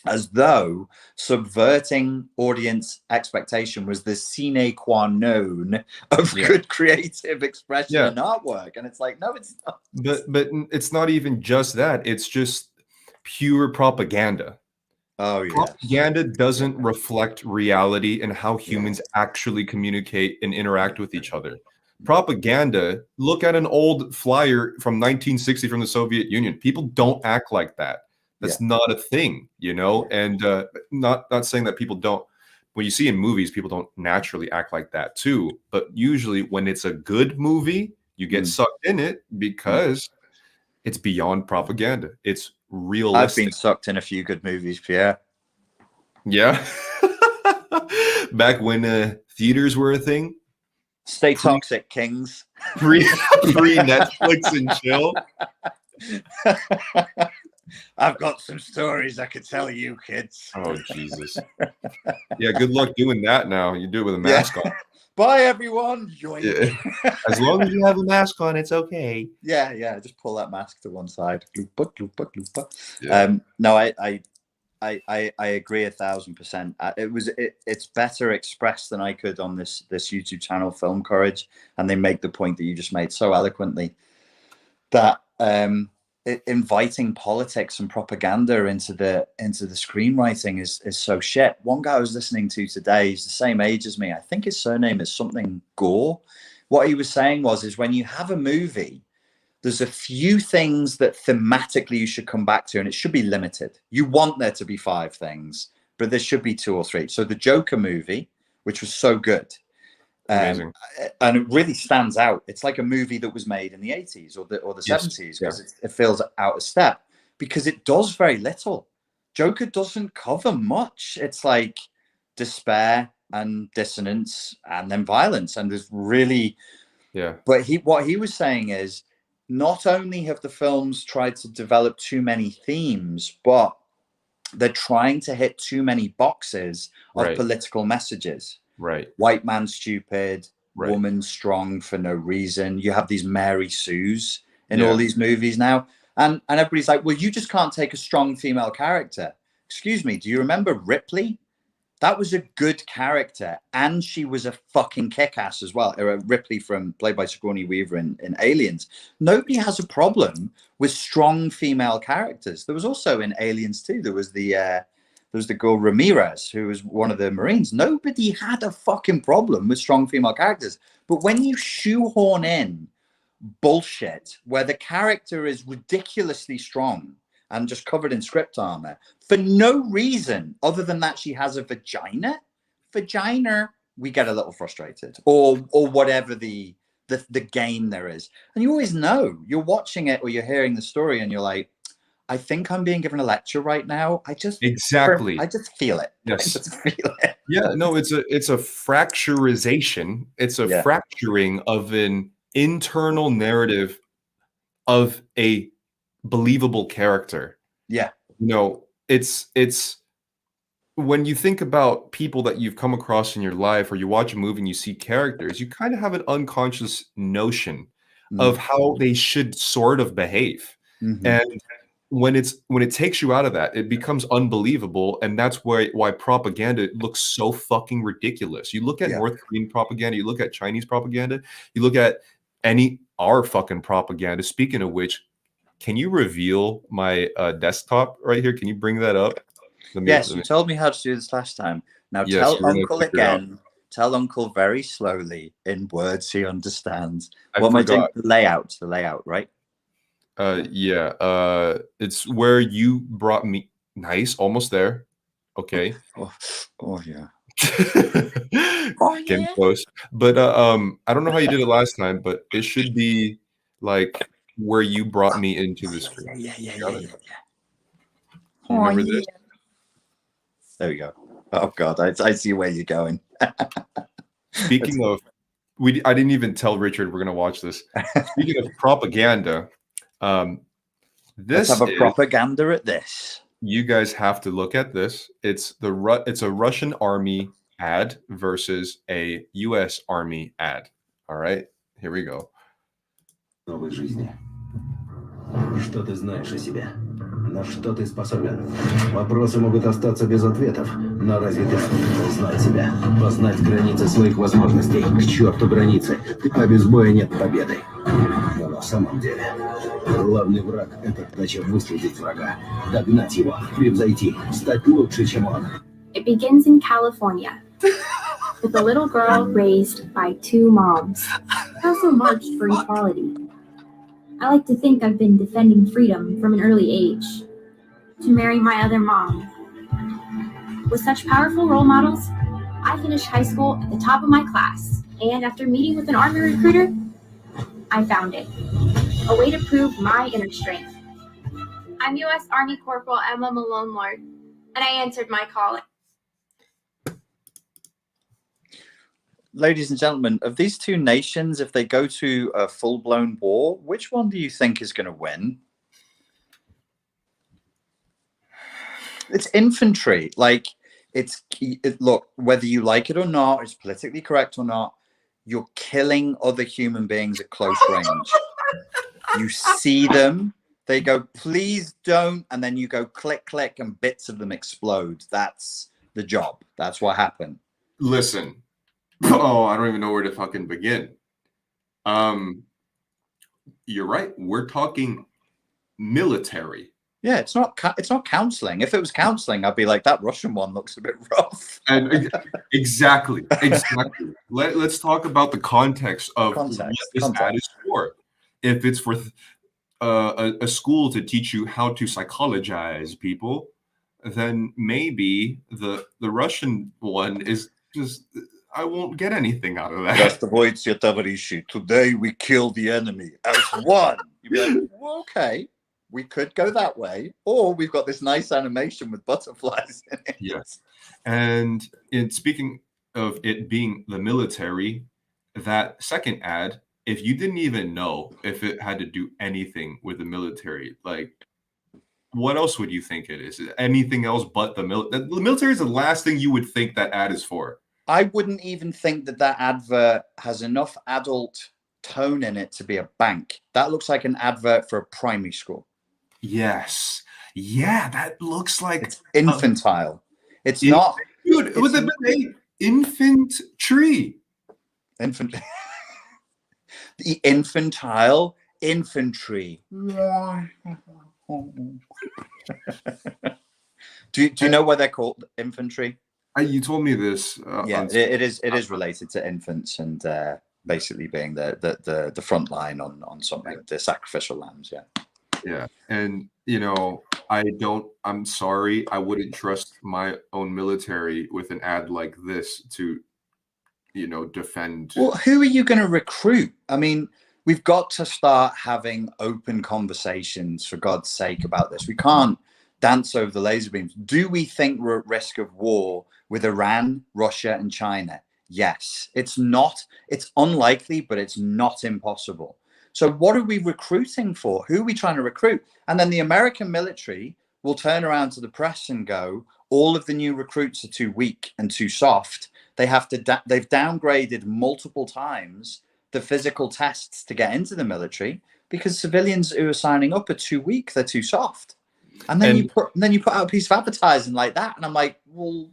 Speaker 3: as though subverting audience expectation was the sine qua non of good creative expression and artwork. And it's like, no, it's not.
Speaker 2: But it's not even just that. It's just pure propaganda.
Speaker 3: Oh, yeah.
Speaker 2: Propaganda doesn't reflect reality and how humans actually communicate and interact with each other. Propaganda, look at an old flyer from 1960 from the Soviet Union. People don't act like that. That's not a thing, you know. And not saying that people don't. When you see in movies, people don't naturally act like that too. But usually when it's a good movie, you get sucked in it because it's beyond propaganda. It's realistic.
Speaker 3: I've been sucked in a few good movies, Pierre.
Speaker 2: Yeah. Back when theaters were a thing,
Speaker 3: Stay toxic, kings.
Speaker 2: pre Netflix and chill.
Speaker 3: I've got some stories I could tell you, kids.
Speaker 2: Oh Jesus! Yeah, good luck doing that now. You do it with a mask on.
Speaker 3: Bye, everyone.
Speaker 2: Yeah. As long as you have a mask on, it's okay.
Speaker 3: Yeah. Just pull that mask to one side. Loopa.
Speaker 2: Yeah.
Speaker 3: No, I agree 1,000%. It's better expressed than I could on this YouTube channel, Film Courage, and they make the point that you just made so eloquently, that inviting politics and propaganda into the screenwriting is so shit. One guy I was listening to today, he's the same age as me. I think his surname is something Gore. What he was saying is when you have a movie, there's a few things that thematically you should come back to, and it should be limited. You want there to be 5 things, but there should be 2 or 3. So the Joker movie, which was so good, and it really stands out. It's like a movie that was made in the 80s or the 70s, because it feels out of step, because it does very little. Joker doesn't cover much. It's like despair and dissonance and then violence, and there's really But what he was saying is, not only have the films tried to develop too many themes, but they're trying to hit too many boxes of political messages.
Speaker 2: Right.
Speaker 3: White man stupid, woman strong for no reason. You have these Mary Sues in all these movies now. And everybody's like, well, you just can't take a strong female character. Excuse me, do you remember Ripley? That was a good character, and she was a fucking kick-ass as well. Ripley, played by Sigourney Weaver in Aliens. Nobody has a problem with strong female characters. There was also in Aliens 2, there was the girl Ramirez, who was one of the Marines. Nobody had a fucking problem with strong female characters. But when you shoehorn in bullshit where the character is ridiculously strong and just covered in script armor for no reason other than that she has a vagina, we get a little frustrated, or whatever the game there is. And you always know, you're watching it or you're hearing the story and you're like, I think I'm being given a lecture right now. I just feel it.
Speaker 2: Yes.
Speaker 3: I just feel it.
Speaker 2: Yeah, no, it's a fracturization. It's a fracturing of an internal narrative of a believable character.
Speaker 3: Yeah.
Speaker 2: It's when you think about people that you've come across in your life, or you watch a movie and you see characters, you kind of have an unconscious notion of how they should sort of behave. And when it takes you out of that, it becomes unbelievable. And that's why propaganda looks so fucking ridiculous. You look at North Korean propaganda, you look at Chinese propaganda, you look at our fucking propaganda. Speaking of which, can you reveal my desktop right here? Can you bring that up?
Speaker 3: You told me how to do this last time. Now tell Uncle again. Tell Uncle very slowly in words he understands. What am I doing? The layout, right?
Speaker 2: It's where you brought me. Nice, almost there. Okay.
Speaker 3: Oh yeah.
Speaker 2: Getting close. But I don't know how you did it last time, but it should be like where you brought me into the screen.
Speaker 3: Yeah.
Speaker 2: Remember this?
Speaker 3: There we go. Oh God, I see where you're going.
Speaker 2: Speaking of, I didn't even tell Richard we're gonna watch this. Speaking of propaganda,
Speaker 3: let's have a propaganda at this.
Speaker 2: You guys have to look at this. It's a Russian army ad versus a U.S. army ad. All right, here we go.
Speaker 4: Новой жизни. Что ты знаешь о себе? На что ты способен? Вопросы могут остаться без ответов, но разве ты сможешь узнать себя? Познать границы своих возможностей? К черту границы, а без боя нет победы. Но на самом деле, главный враг – это задача выследить врага, догнать его, превзойти, стать лучше, чем он.
Speaker 5: It begins in California, with a little girl raised by 2 moms. I also marched for equality. I like to think I've been defending freedom from an early age. To marry my other mom. With such powerful role models, I finished high school at the top of my class, and after meeting with an army recruiter, I found it. A way to prove my inner strength. I'm U.S. Army Corporal Emma Malone Lord, and I answered my calling.
Speaker 3: ladies and gentlemen, of these two nations, if they go to a full-blown war, which one do you think is going to win? It's infantry. Like, look, whether you like it or not, it's politically correct or not, you're killing other human beings at close range. You see them, they go, please don't, and then you go click, click, and bits of them explode. That's the job. That's what happened.
Speaker 2: Listen. Oh, I don't even know where to fucking begin. You're right. We're talking military.
Speaker 3: Yeah, it's not counseling. If it was counseling, I'd be like, that Russian one looks a bit rough.
Speaker 2: And exactly. Let's talk about the context of what this ad is for. If it's for a school to teach you how to psychologize people, then maybe the Russian one is just, I won't get anything out of that.
Speaker 3: Today we kill the enemy as one. You'd be like, well, okay. We could go that way, or we've got this nice animation with butterflies in it.
Speaker 2: Yes. And speaking of it being the military, that second ad, if you didn't even know if it had to do anything with the military, like, what else would you think it is? Anything else but the military? The military is the last thing you would think that ad is for.
Speaker 3: I wouldn't even think that advert has enough adult tone in it to be a bank. That looks like an advert for a primary school.
Speaker 2: Yes. Yeah, that looks like
Speaker 3: it's infantile. It's not,
Speaker 2: dude. It was an infant tree.
Speaker 3: The infantile infantry. Do you know why they're called infantry?
Speaker 2: You told me this.
Speaker 3: Yeah, it is related to infants and basically being the front line on something, the sacrificial lambs. Yeah.
Speaker 2: Yeah. And, I'm sorry. I wouldn't trust my own military with an ad like this to, defend.
Speaker 3: Well, who are you going to recruit? I mean, we've got to start having open conversations, for God's sake, about this. We can't dance over the laser beams. Do we think we're at risk of war with Iran, Russia, and China? Yes. It's unlikely, but it's not impossible. So what are we recruiting for? Who are we trying to recruit? And then the American military will turn around to the press and go, all of the new recruits are too weak and too soft. They've downgraded multiple times the physical tests to get into the military because civilians who are signing up are too weak. They're too soft. And then you put out a piece of advertising like that. And I'm like, well,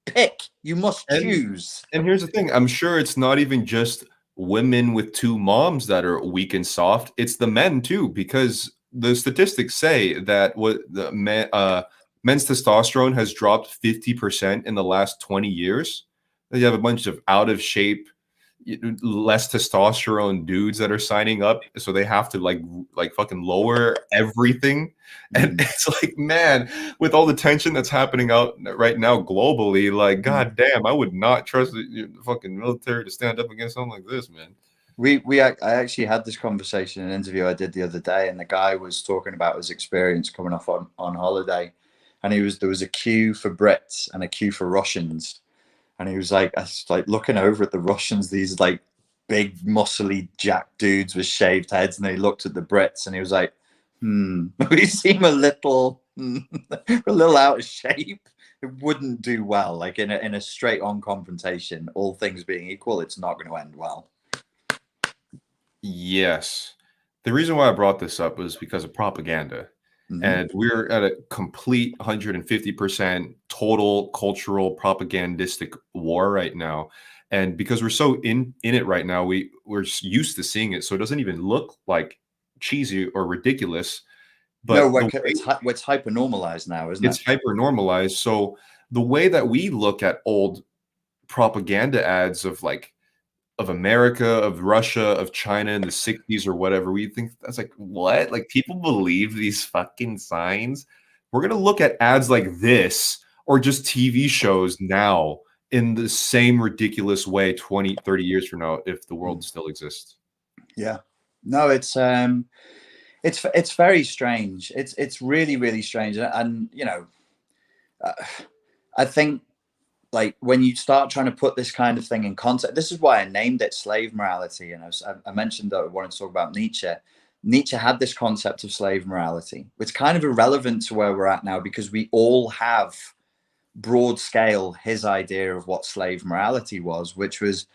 Speaker 3: pick. You must choose.
Speaker 2: And here's the thing. I'm sure it's not even just women with two moms that are weak and soft. It's the men too, because the statistics say that men's testosterone has dropped 50% in the last 20 years. You have a bunch of out of shape, less testosterone dudes that are signing up, so they have to like fucking lower everything. And it's like, man, with all the tension that's happening out right now globally, like, god damn, I would not trust the fucking military to stand up against something like this, man.
Speaker 3: I actually had this conversation in an interview I did the other day, and the guy was talking about his experience coming off on holiday, and there was a queue for Brits and a queue for Russians. And he was like, I was like looking over at the Russians, these like big, muscly jack dudes with shaved heads. And then he looked at the Brits and he was like, we seem a little out of shape. It wouldn't do well. Like in a straight on confrontation, all things being equal, it's not going to end well.
Speaker 2: Yes. The reason why I brought this up was because of propaganda. And we're at a complete 150% total cultural propagandistic war right now. And because we're so in it right now, we're used to seeing it. So it doesn't even look like cheesy or ridiculous. But
Speaker 3: no, it's hyper normalized now, isn't it?
Speaker 2: It's hyper normalized. So the way that we look at old propaganda ads of America, of Russia, of China in the 60s or whatever, we think that's like, what? Like, people believe these fucking signs? We're going to look at ads like this or just TV shows now in the same ridiculous way 20, 30 years from now, if the world still exists.
Speaker 3: Yeah. No, it's very strange. It's really, really strange. And I think like when you start trying to put this kind of thing in context, this is why I named it slave morality. And I mentioned that I wanted to talk about Nietzsche. Nietzsche had this concept of slave morality, which is kind of irrelevant to where we're at now, because we all have broad scale his idea of what slave morality was, which was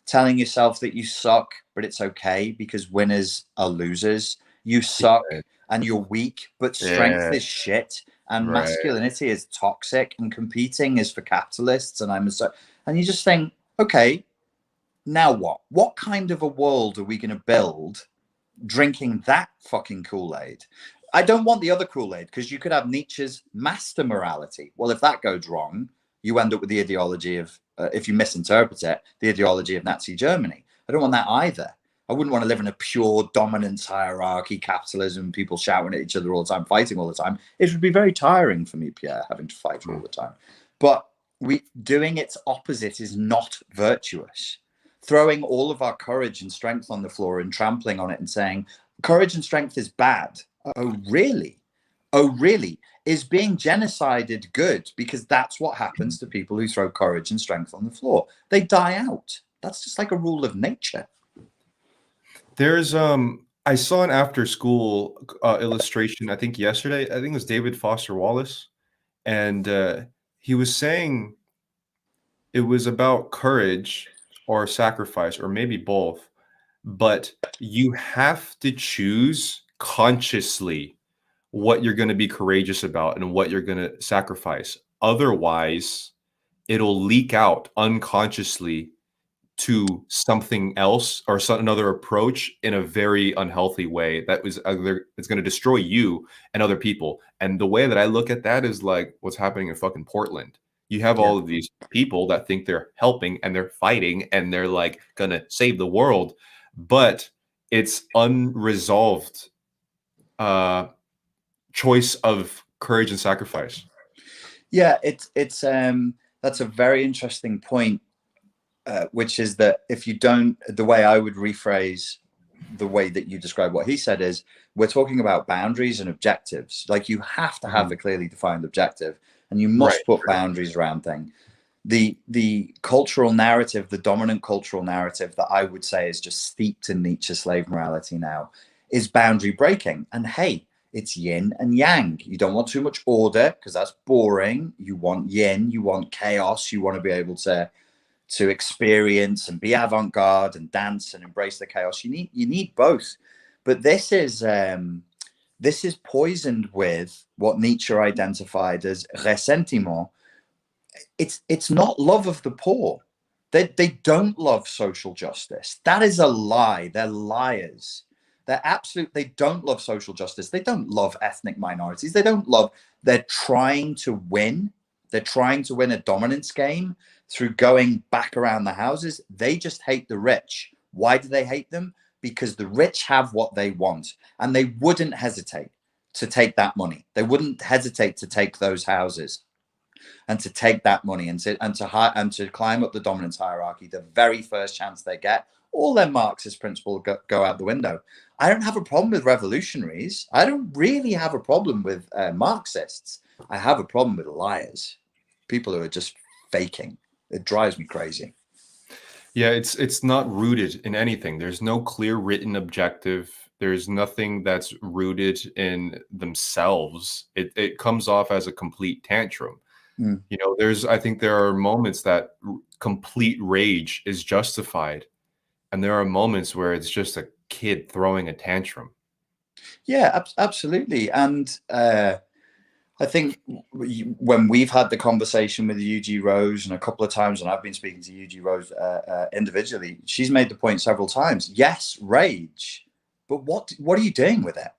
Speaker 3: telling yourself that you suck, but it's okay because winners are losers. You suck and you're weak, but strength is shit. And masculinity is toxic, and competing is for capitalists. And and you just think, okay, now what? What kind of a world are we going to build drinking that fucking Kool-Aid? I don't want the other Kool-Aid, because you could have Nietzsche's master morality. Well, if that goes wrong, you end up with the ideology of, if you misinterpret it, the ideology of Nazi Germany. I don't want that either. I wouldn't want to live in a pure dominance hierarchy, capitalism, people shouting at each other all the time, fighting all the time. It would be very tiring for me, Pierre, having to fight all the time. But doing its opposite is not virtuous. Throwing all of our courage and strength on the floor and trampling on it and saying, courage and strength is bad. Oh, really? Oh, really? Is being genocided good? Because that's what happens to people who throw courage and strength on the floor. They die out. That's just like a rule of nature.
Speaker 2: There's I saw an after school illustration, I think yesterday. I think it was David Foster Wallace, and he was saying it was about courage or sacrifice, or maybe both, but you have to choose consciously what you're going to be courageous about and what you're going to sacrifice. Otherwise, it'll leak out unconsciously to something else or another approach in a very unhealthy way that was it's going to destroy you and other people. And the way that I look at that is like what's happening in fucking Portland. You have all of these people that think they're helping and they're fighting and they're like going to save the world, but it's unresolved choice of courage and sacrifice.
Speaker 3: Yeah, it's that's a very interesting point. Which is that if you don't, the way I would rephrase the way that you describe what he said is, we're talking about boundaries and objectives. Like, you have to have a clearly defined objective, and you must put boundaries around things. The cultural narrative, the dominant cultural narrative that I would say is just steeped in Nietzsche's slave morality now, is boundary breaking. And hey, it's yin and yang. You don't want too much order because that's boring. You want yin, you want chaos, you want to be able to experience and be avant-garde and dance and embrace the chaos. You need both. But this is poisoned with what Nietzsche identified as ressentiment. It's not love of the poor. They don't love social justice. That is a lie. They're liars. They don't love social justice. They don't love ethnic minorities. They're trying to win. They're trying to win a dominance game through going back around the houses. They just hate the rich. Why do they hate them? Because the rich have what they want, and they wouldn't hesitate to take that money. They wouldn't hesitate to take those houses and to take that money and to climb up the dominance hierarchy the very first chance they get. All their Marxist principles go out the window. I don't have a problem with revolutionaries. I don't really have a problem with Marxists. I have a problem with liars, people who are just faking. It drives me crazy.
Speaker 2: Yeah, it's not rooted in anything. There's no clear written objective. There's nothing that's rooted in themselves. It comes off as a complete tantrum. You know, I think there are moments that complete rage is justified, and there are moments where it's just a kid throwing a tantrum.
Speaker 3: Yeah, absolutely. And I think when we've had the conversation with UG Rose, and a couple of times when I've been speaking to UG Rose individually, she's made the point several times. Yes, rage, but what are you doing with it?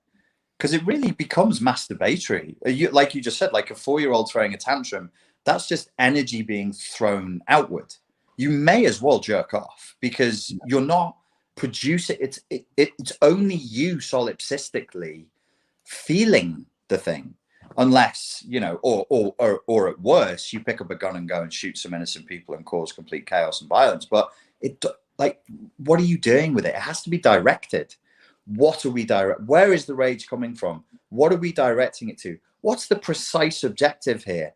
Speaker 3: Because it really becomes masturbatory. Like you just said, like a 4-year-old throwing a tantrum, that's just energy being thrown outward. You may as well jerk off, because you're not producing it. It's only you solipsistically feeling the thing. Unless, you know, or at worst, you pick up a gun and go and shoot some innocent people and cause complete chaos and violence. But what are you doing with it? It has to be directed. What are we where is the rage coming from? What are we directing it to? What's the precise objective here?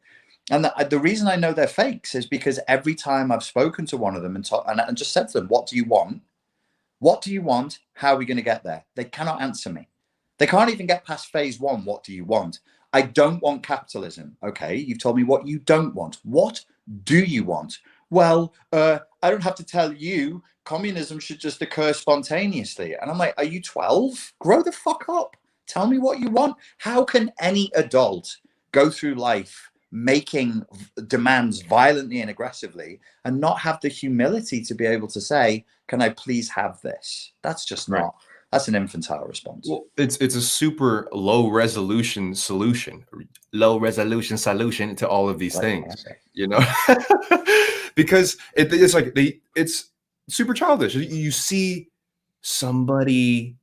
Speaker 3: And the reason I know they're fakes is because every time I've spoken to one of them and just said to them, what do you want? What do you want? How are we going to get there? They cannot answer me. They can't even get past phase one. What do you want? I don't want capitalism. Okay, you've told me what you don't want. What do you want? Well, I don't have to tell you. Communism should just occur spontaneously. And I'm like, are you 12? Grow the fuck up. Tell me what you want. How can any adult go through life making demands violently and aggressively and not have the humility to be able to say, can I please have this? That's just not, that's an infantile response.
Speaker 2: Well, it's a super low resolution solution to all of these things, you know, because it's like it's super childish. You see somebody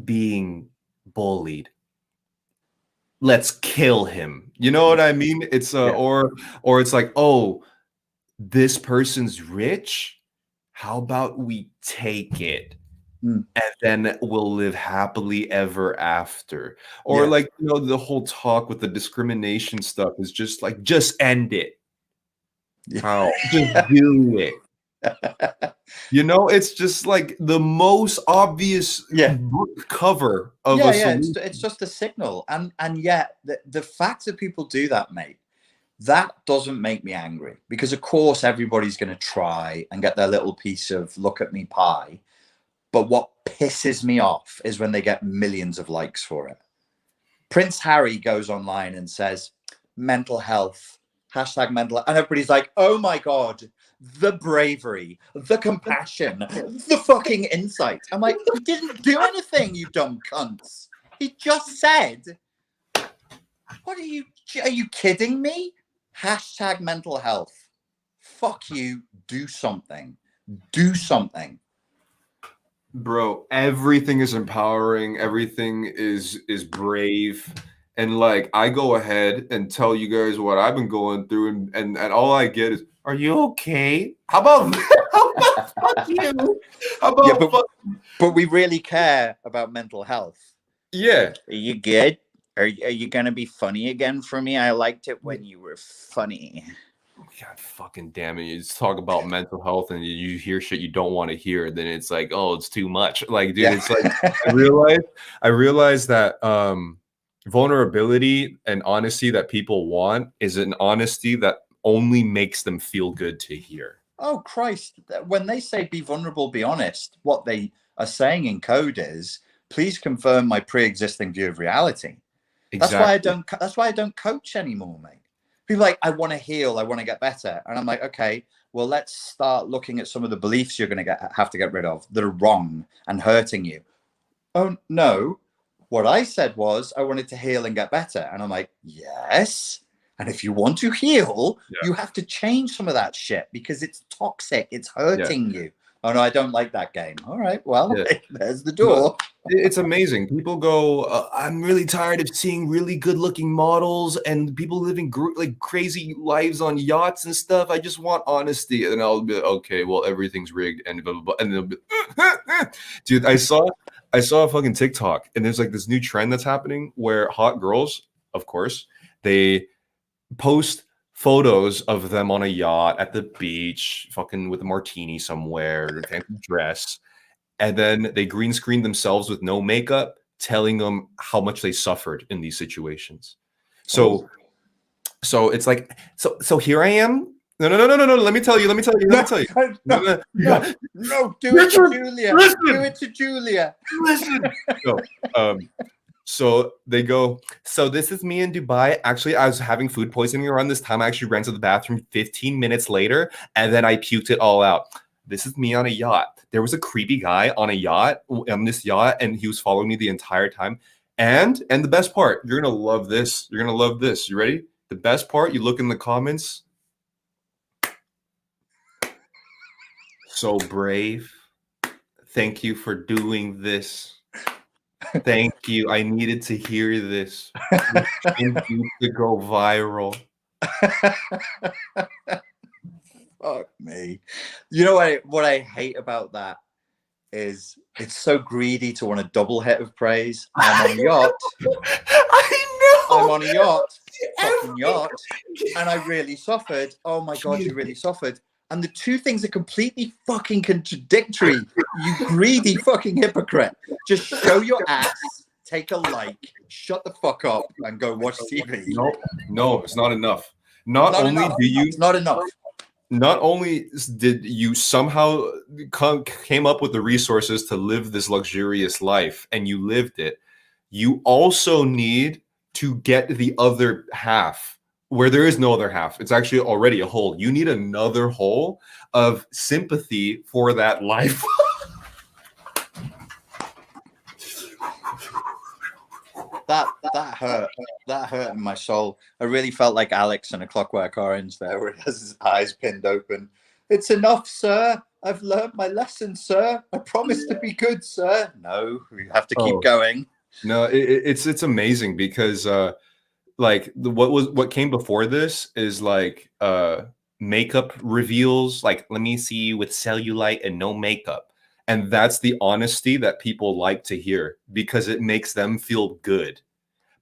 Speaker 2: being bullied, let's kill him. You know what I mean? It's or it's like, oh, this person's rich. How about we take it? And then we'll live happily ever after. Or like, you know, the whole talk with the discrimination stuff is just like, just end it. How? Just do it. You know, it's just like the most obvious cover of a solution.
Speaker 3: It's just a signal. And yet the fact that people do that, mate, that doesn't make me angry, because of course everybody's going to try and get their little piece of look at me pie. But what pisses me off is when they get millions of likes for it. Prince Harry goes online and says, mental health, hashtag mental health. And everybody's like, oh my God, the bravery, the compassion, the fucking insight. I'm like, he didn't do anything, you dumb cunts. He just said, what are you kidding me? Hashtag mental health. Fuck you, do something. Do something.
Speaker 2: Bro, everything is empowering, everything is brave, and like I go ahead and tell you guys what I've been going through, and all I get is, are you okay? How about fuck you? How about
Speaker 3: but we really care about mental health.
Speaker 2: Yeah.
Speaker 3: Are you good? Are you gonna be funny again for me? I liked it when you were funny.
Speaker 2: God fucking damn it. You just talk about mental health and you hear shit you don't want to hear. Then it's like, oh, it's too much. Like, dude, it's like, I realize that vulnerability and honesty that people want is an honesty that only makes them feel good to hear.
Speaker 3: Oh, Christ. When they say be vulnerable, be honest, what they are saying in code is, please confirm my pre-existing view of reality.
Speaker 2: Exactly.
Speaker 3: That's why I don't coach anymore, mate. People are like, I want to heal, I want to get better. And I'm like, okay, well, let's start looking at some of the beliefs you're going to have to get rid of that are wrong and hurting you. Oh, no. What I said was I wanted to heal and get better. And I'm like, yes. And if you want to heal, you have to change some of that shit because it's toxic. It's hurting you. Oh, no, I don't like that game. All right, well, there's the door.
Speaker 2: It's amazing. People go, I'm really tired of seeing really good-looking models and people living like crazy lives on yachts and stuff. I just want honesty. And I'll be, okay, well, everything's rigged and blah, blah, blah. And they'll be, dude, I saw a fucking TikTok, and there's like this new trend that's happening where hot girls, of course, they post photos of them on a yacht at the beach, fucking with a martini somewhere, a fancy dress, and then they green screen themselves with no makeup, telling them how much they suffered in these situations. So it's like, so here I am. No. Let me tell you.
Speaker 3: No, do it to Julia. Do it to Julia.
Speaker 2: Listen. So they go, so this is me in Dubai. Actually, I was having food poisoning around this time. I actually ran to the bathroom 15 minutes later, and then I puked it all out. This is me on a yacht. There was a creepy guy on this yacht, and he was following me the entire time. And the best part, you're going to love this. You're going to love this. You ready? The best part, you look in the comments. So brave. Thank you for doing this. Thank you. I needed to hear this. Thank you to go viral.
Speaker 3: Fuck me. You know what I hate about that is it's so greedy to want a double hit of praise. I'm on a yacht.
Speaker 2: I
Speaker 3: I'm on a yacht, fucking yacht, and I really suffered. Oh my God, you really suffered. And the two things are completely fucking contradictory. You greedy fucking hypocrite. Just show your ass, take a like, shut the fuck up, and go watch TV.
Speaker 2: No, it's not enough. Not only
Speaker 3: It's not enough.
Speaker 2: Not only did you somehow came up with the resources to live this luxurious life, and you lived it, you also need to get the other half where there is no other half. It's actually already a hole. You need another hole of sympathy for that life.
Speaker 3: That hurt. That hurt in my soul. I really felt like Alex in A Clockwork Orange there, where he has his eyes pinned open. It's enough, sir. I've learned my lesson, sir. I promise to be good, sir. No, we have to keep going.
Speaker 2: No, it's amazing because like what came before this is like makeup reveals, like, let me see you with cellulite and no makeup. And that's the honesty that people like to hear because it makes them feel good.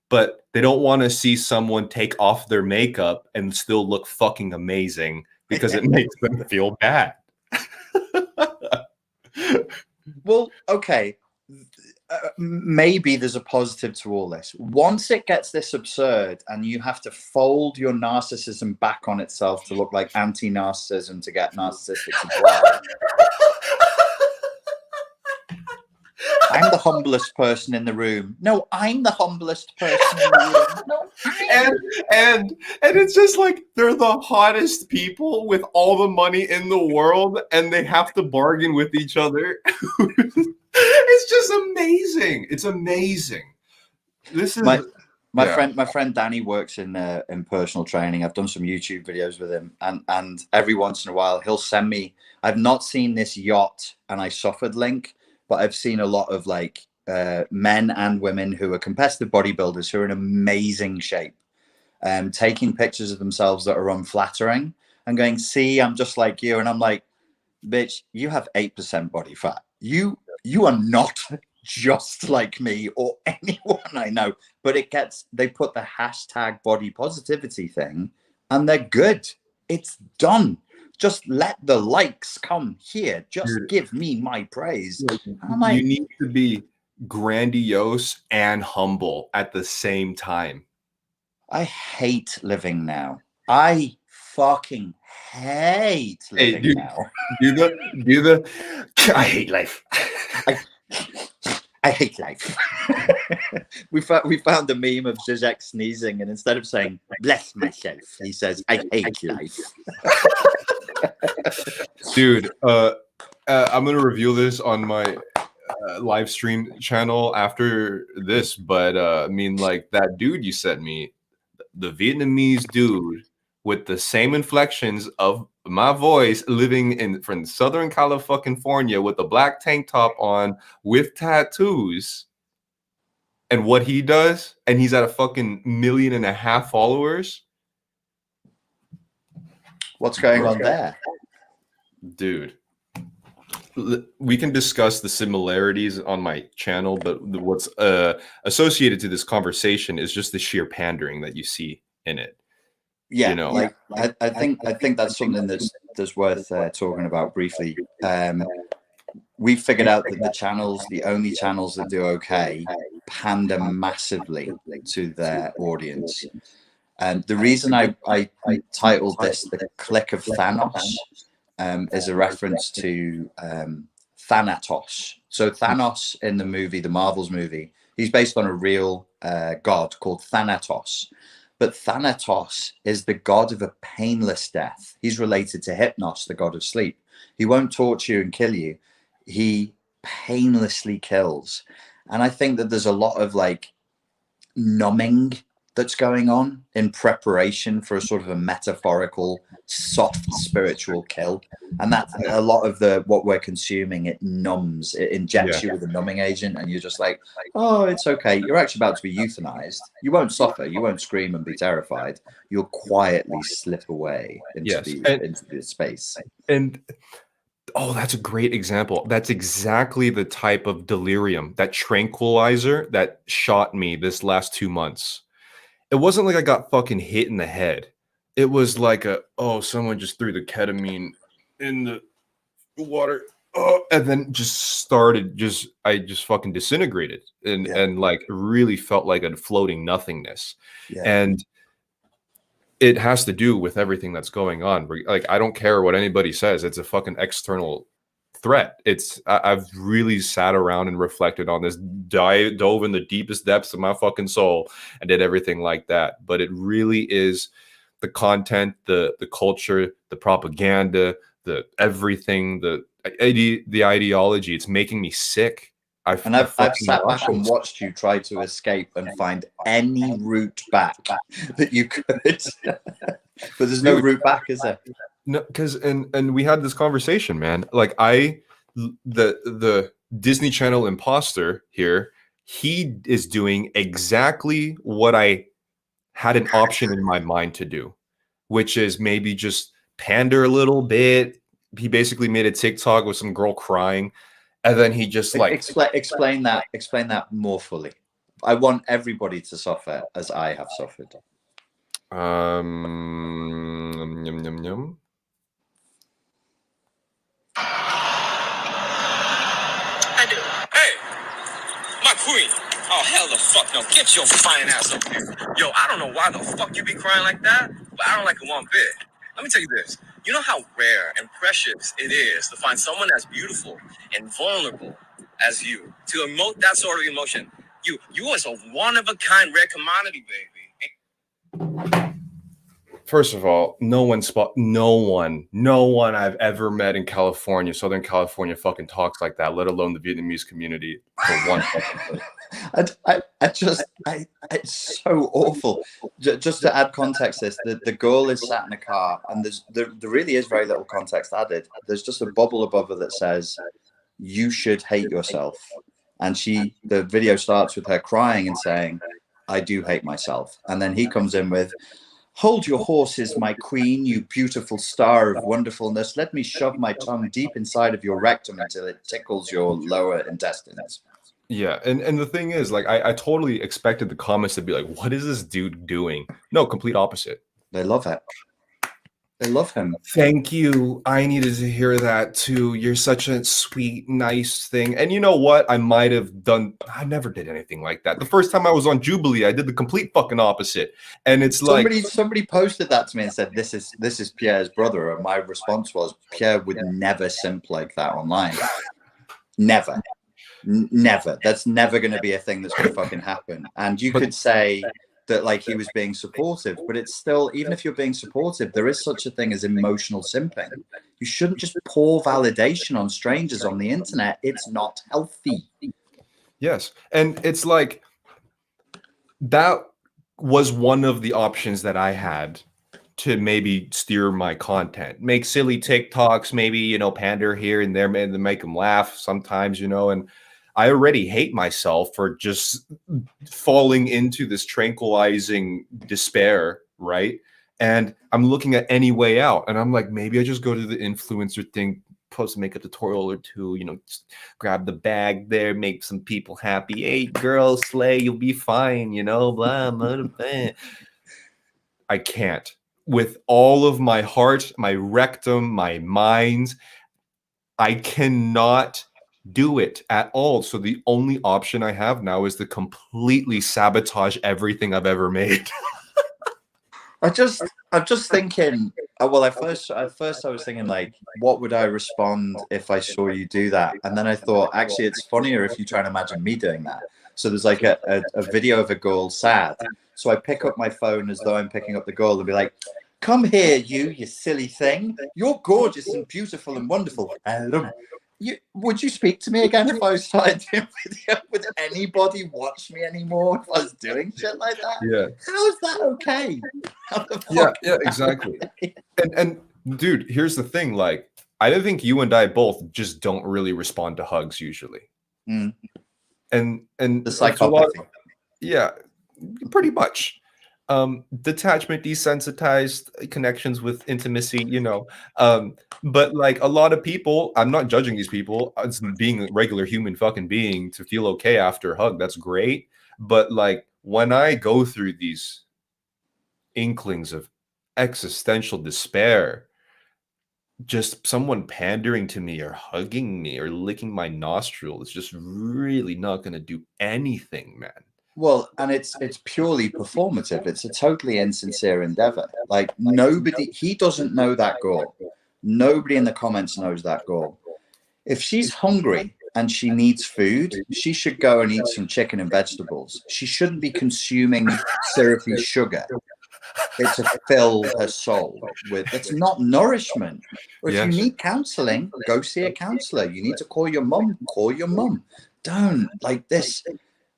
Speaker 2: But they don't want to see someone take off their makeup and still look fucking amazing because it makes them feel bad.
Speaker 3: Well, okay. Maybe there's a positive to all this. Once it gets this absurd and you have to fold your narcissism back on itself to look like anti-narcissism to get narcissistic supply. I'm the humblest person in the room. No, I'm the humblest person in the room. No,
Speaker 2: and it's just like they're the hottest people with all the money in the world, and they have to bargain with each other. It's just amazing. It's amazing. This is
Speaker 3: my friend Danny works in personal training. I've done some YouTube videos with him, and every once in a while he'll send me. I've not seen this yacht and I suffered link. But I've seen a lot of like men and women who are competitive bodybuilders who are in amazing shape, taking pictures of themselves that are unflattering and going, see, I'm just like you. And I'm like, bitch, you have 8% body fat. You are not just like me or anyone I know. But they put the hashtag body positivity thing and they're good. It's done. Just let the likes come here. Just give me my praise.
Speaker 2: You need to be grandiose and humble at the same time.
Speaker 3: I hate living now. I fucking hate living now.
Speaker 2: Do the I hate life.
Speaker 3: I hate life. we found a meme of Zizek sneezing, and instead of saying bless myself, he says I hate life.
Speaker 2: Dude, I'm gonna reveal this on my live stream channel after this, but I mean, like, that dude you sent me, the Vietnamese dude with the same inflections of my voice, living from Southern California with a black tank top on with tattoos, and what he does, and he's at a fucking 1.5 million followers.
Speaker 3: What's going on there?
Speaker 2: Dude, we can discuss the similarities on my channel, but what's associated to this conversation is just the sheer pandering that you see in it.
Speaker 3: Yeah,
Speaker 2: you know,
Speaker 3: like I think that's something that's worth talking about briefly. We figured out that the only channels that do okay, pander massively to their audience. And the reason I titled this "The Click of Thanos" is a reference to Thanatos. So Thanos in the movie, the Marvel's movie, he's based on a real god called Thanatos. But Thanatos is the god of a painless death. He's related to Hypnos, the god of sleep. He won't torture you and kill you. He painlessly kills. And I think that there's a lot of like numbing that's going on in preparation for a sort of a metaphorical, soft spiritual kill. And that's a lot of what we're consuming. It numbs, it injects you with a numbing agent, and you're just like, oh, it's okay. You're actually about to be euthanized. You won't suffer. You won't scream and be terrified. You'll quietly slip away into the space.
Speaker 2: And oh, that's a great example. That's exactly the type of delirium, that tranquilizer that shot me this last 2 months. it wasn't like I got fucking hit in the head. It was like someone just threw the ketamine in the water. Oh, and then I just fucking disintegrated and like really felt like a floating nothingness.
Speaker 3: Yeah.
Speaker 2: And it has to do with everything that's going on. Like, I don't care what anybody says. It's a fucking external threat. I've really sat around and reflected on this, dove in the deepest depths of my fucking soul and did everything like that. But it really is the content, the culture, the propaganda, the everything, the ideology. It's making me sick. I've
Speaker 3: sat back and watched you try to escape and find any route back that you could, but there's no route back, is there?
Speaker 2: No, because and we had this conversation, man. Like the Disney Channel imposter here, he is doing exactly what I had an option in my mind to do, which is maybe just pander a little bit. He basically made a TikTok with some girl crying. And then he just like
Speaker 3: explain that more fully. I want everybody to suffer as I have suffered.
Speaker 2: Yum, yum, yum.
Speaker 6: I do. Hey, my queen. Oh, hell the fuck no. Get your fine ass up here. Yo, I don't know why the fuck you be crying like that, but I don't like it one bit. Let me tell you this. You know how rare and precious it is to find someone as beautiful and vulnerable as you, to emote that sort of emotion. You was a one-of-a-kind rare commodity, baby.
Speaker 2: First of all, no one I've ever met in California, Southern California, fucking talks like that, let alone the Vietnamese community for one fucking
Speaker 3: it's so awful. Just to add context, the girl is sat in a car, and there really is very little context added. There's just a bubble above her that says, "You should hate yourself," and the video starts with her crying and saying, "I do hate myself," and then he comes in with, "Hold your horses, my queen, you beautiful star of wonderfulness. Let me shove my tongue deep inside of your rectum until it tickles your lower intestines."
Speaker 2: Yeah, and the thing is, like, I totally expected the comments to be like, what is this dude doing? No, complete opposite.
Speaker 3: They love it. They love him.
Speaker 2: Thank you. I needed to hear that too. You're such a sweet, nice thing. And you know what? I never did anything like that. The first time I was on Jubilee, I did the complete fucking opposite. And it's
Speaker 3: somebody posted that to me and said, this is Pierre's brother. And my response was, Pierre would never simp like that online. Never. Never. That's never going to be a thing that's going to fucking happen. And you could say that like he was being supportive, but it's still, even if you're being supportive, there is such a thing as emotional simping. You shouldn't just pour validation on strangers on the internet. It's not healthy.
Speaker 2: Yes. And it's like, that was one of the options that I had to maybe steer my content, make silly TikToks, maybe, pander here and there, man, to make them laugh sometimes, and I already hate myself for just falling into this tranquilizing despair, right? And I'm looking at any way out, and I'm like, maybe I just go to the influencer thing, post a makeup tutorial or two, just grab the bag there, make some people happy. Hey, girl, slay, you'll be fine, blah, blah, blah. I can't. With all of my heart, my rectum, my mind, I cannot do it at all. So the only option I have now is to completely sabotage everything I've ever made.
Speaker 3: I'm just thinking, well, at first I was thinking, like, what would I respond if I saw you do that? And then I thought, actually, it's funnier if you try and imagine me doing that. So there's like a video of a girl sad. So I pick up my phone as though I'm picking up the girl and be like, "Come here, you silly thing. You're gorgeous and beautiful and wonderful. Would you speak to me again if I started doing video? Would anybody watch me anymore if I was doing shit like that?
Speaker 2: Yeah.
Speaker 3: How is that okay?
Speaker 2: Yeah, exactly. And dude, here's the thing. Like, I think you and I both just don't really respond to hugs usually.
Speaker 3: Mm.
Speaker 2: And
Speaker 3: the psychopathy.
Speaker 2: Yeah, pretty much. Detachment, desensitized connections with intimacy, but like a lot of people, I'm not judging these people. It's being a regular human fucking being to feel okay after a hug. That's great. But like when I go through these inklings of existential despair, just someone pandering to me or hugging me or licking my nostril is just really not going to do anything, man.
Speaker 3: Well, and it's purely performative. It's a totally insincere endeavor. Like nobody, he doesn't know that girl. Nobody in the comments knows that girl. If she's hungry and she needs food, she should go and eat some chicken and vegetables. She shouldn't be consuming syrupy sugar. It's to fill her soul with. It's not nourishment. Or if you
Speaker 2: Yes.
Speaker 3: need counseling, go see a counselor. You need to call your mum. Call your mum. Don't like this.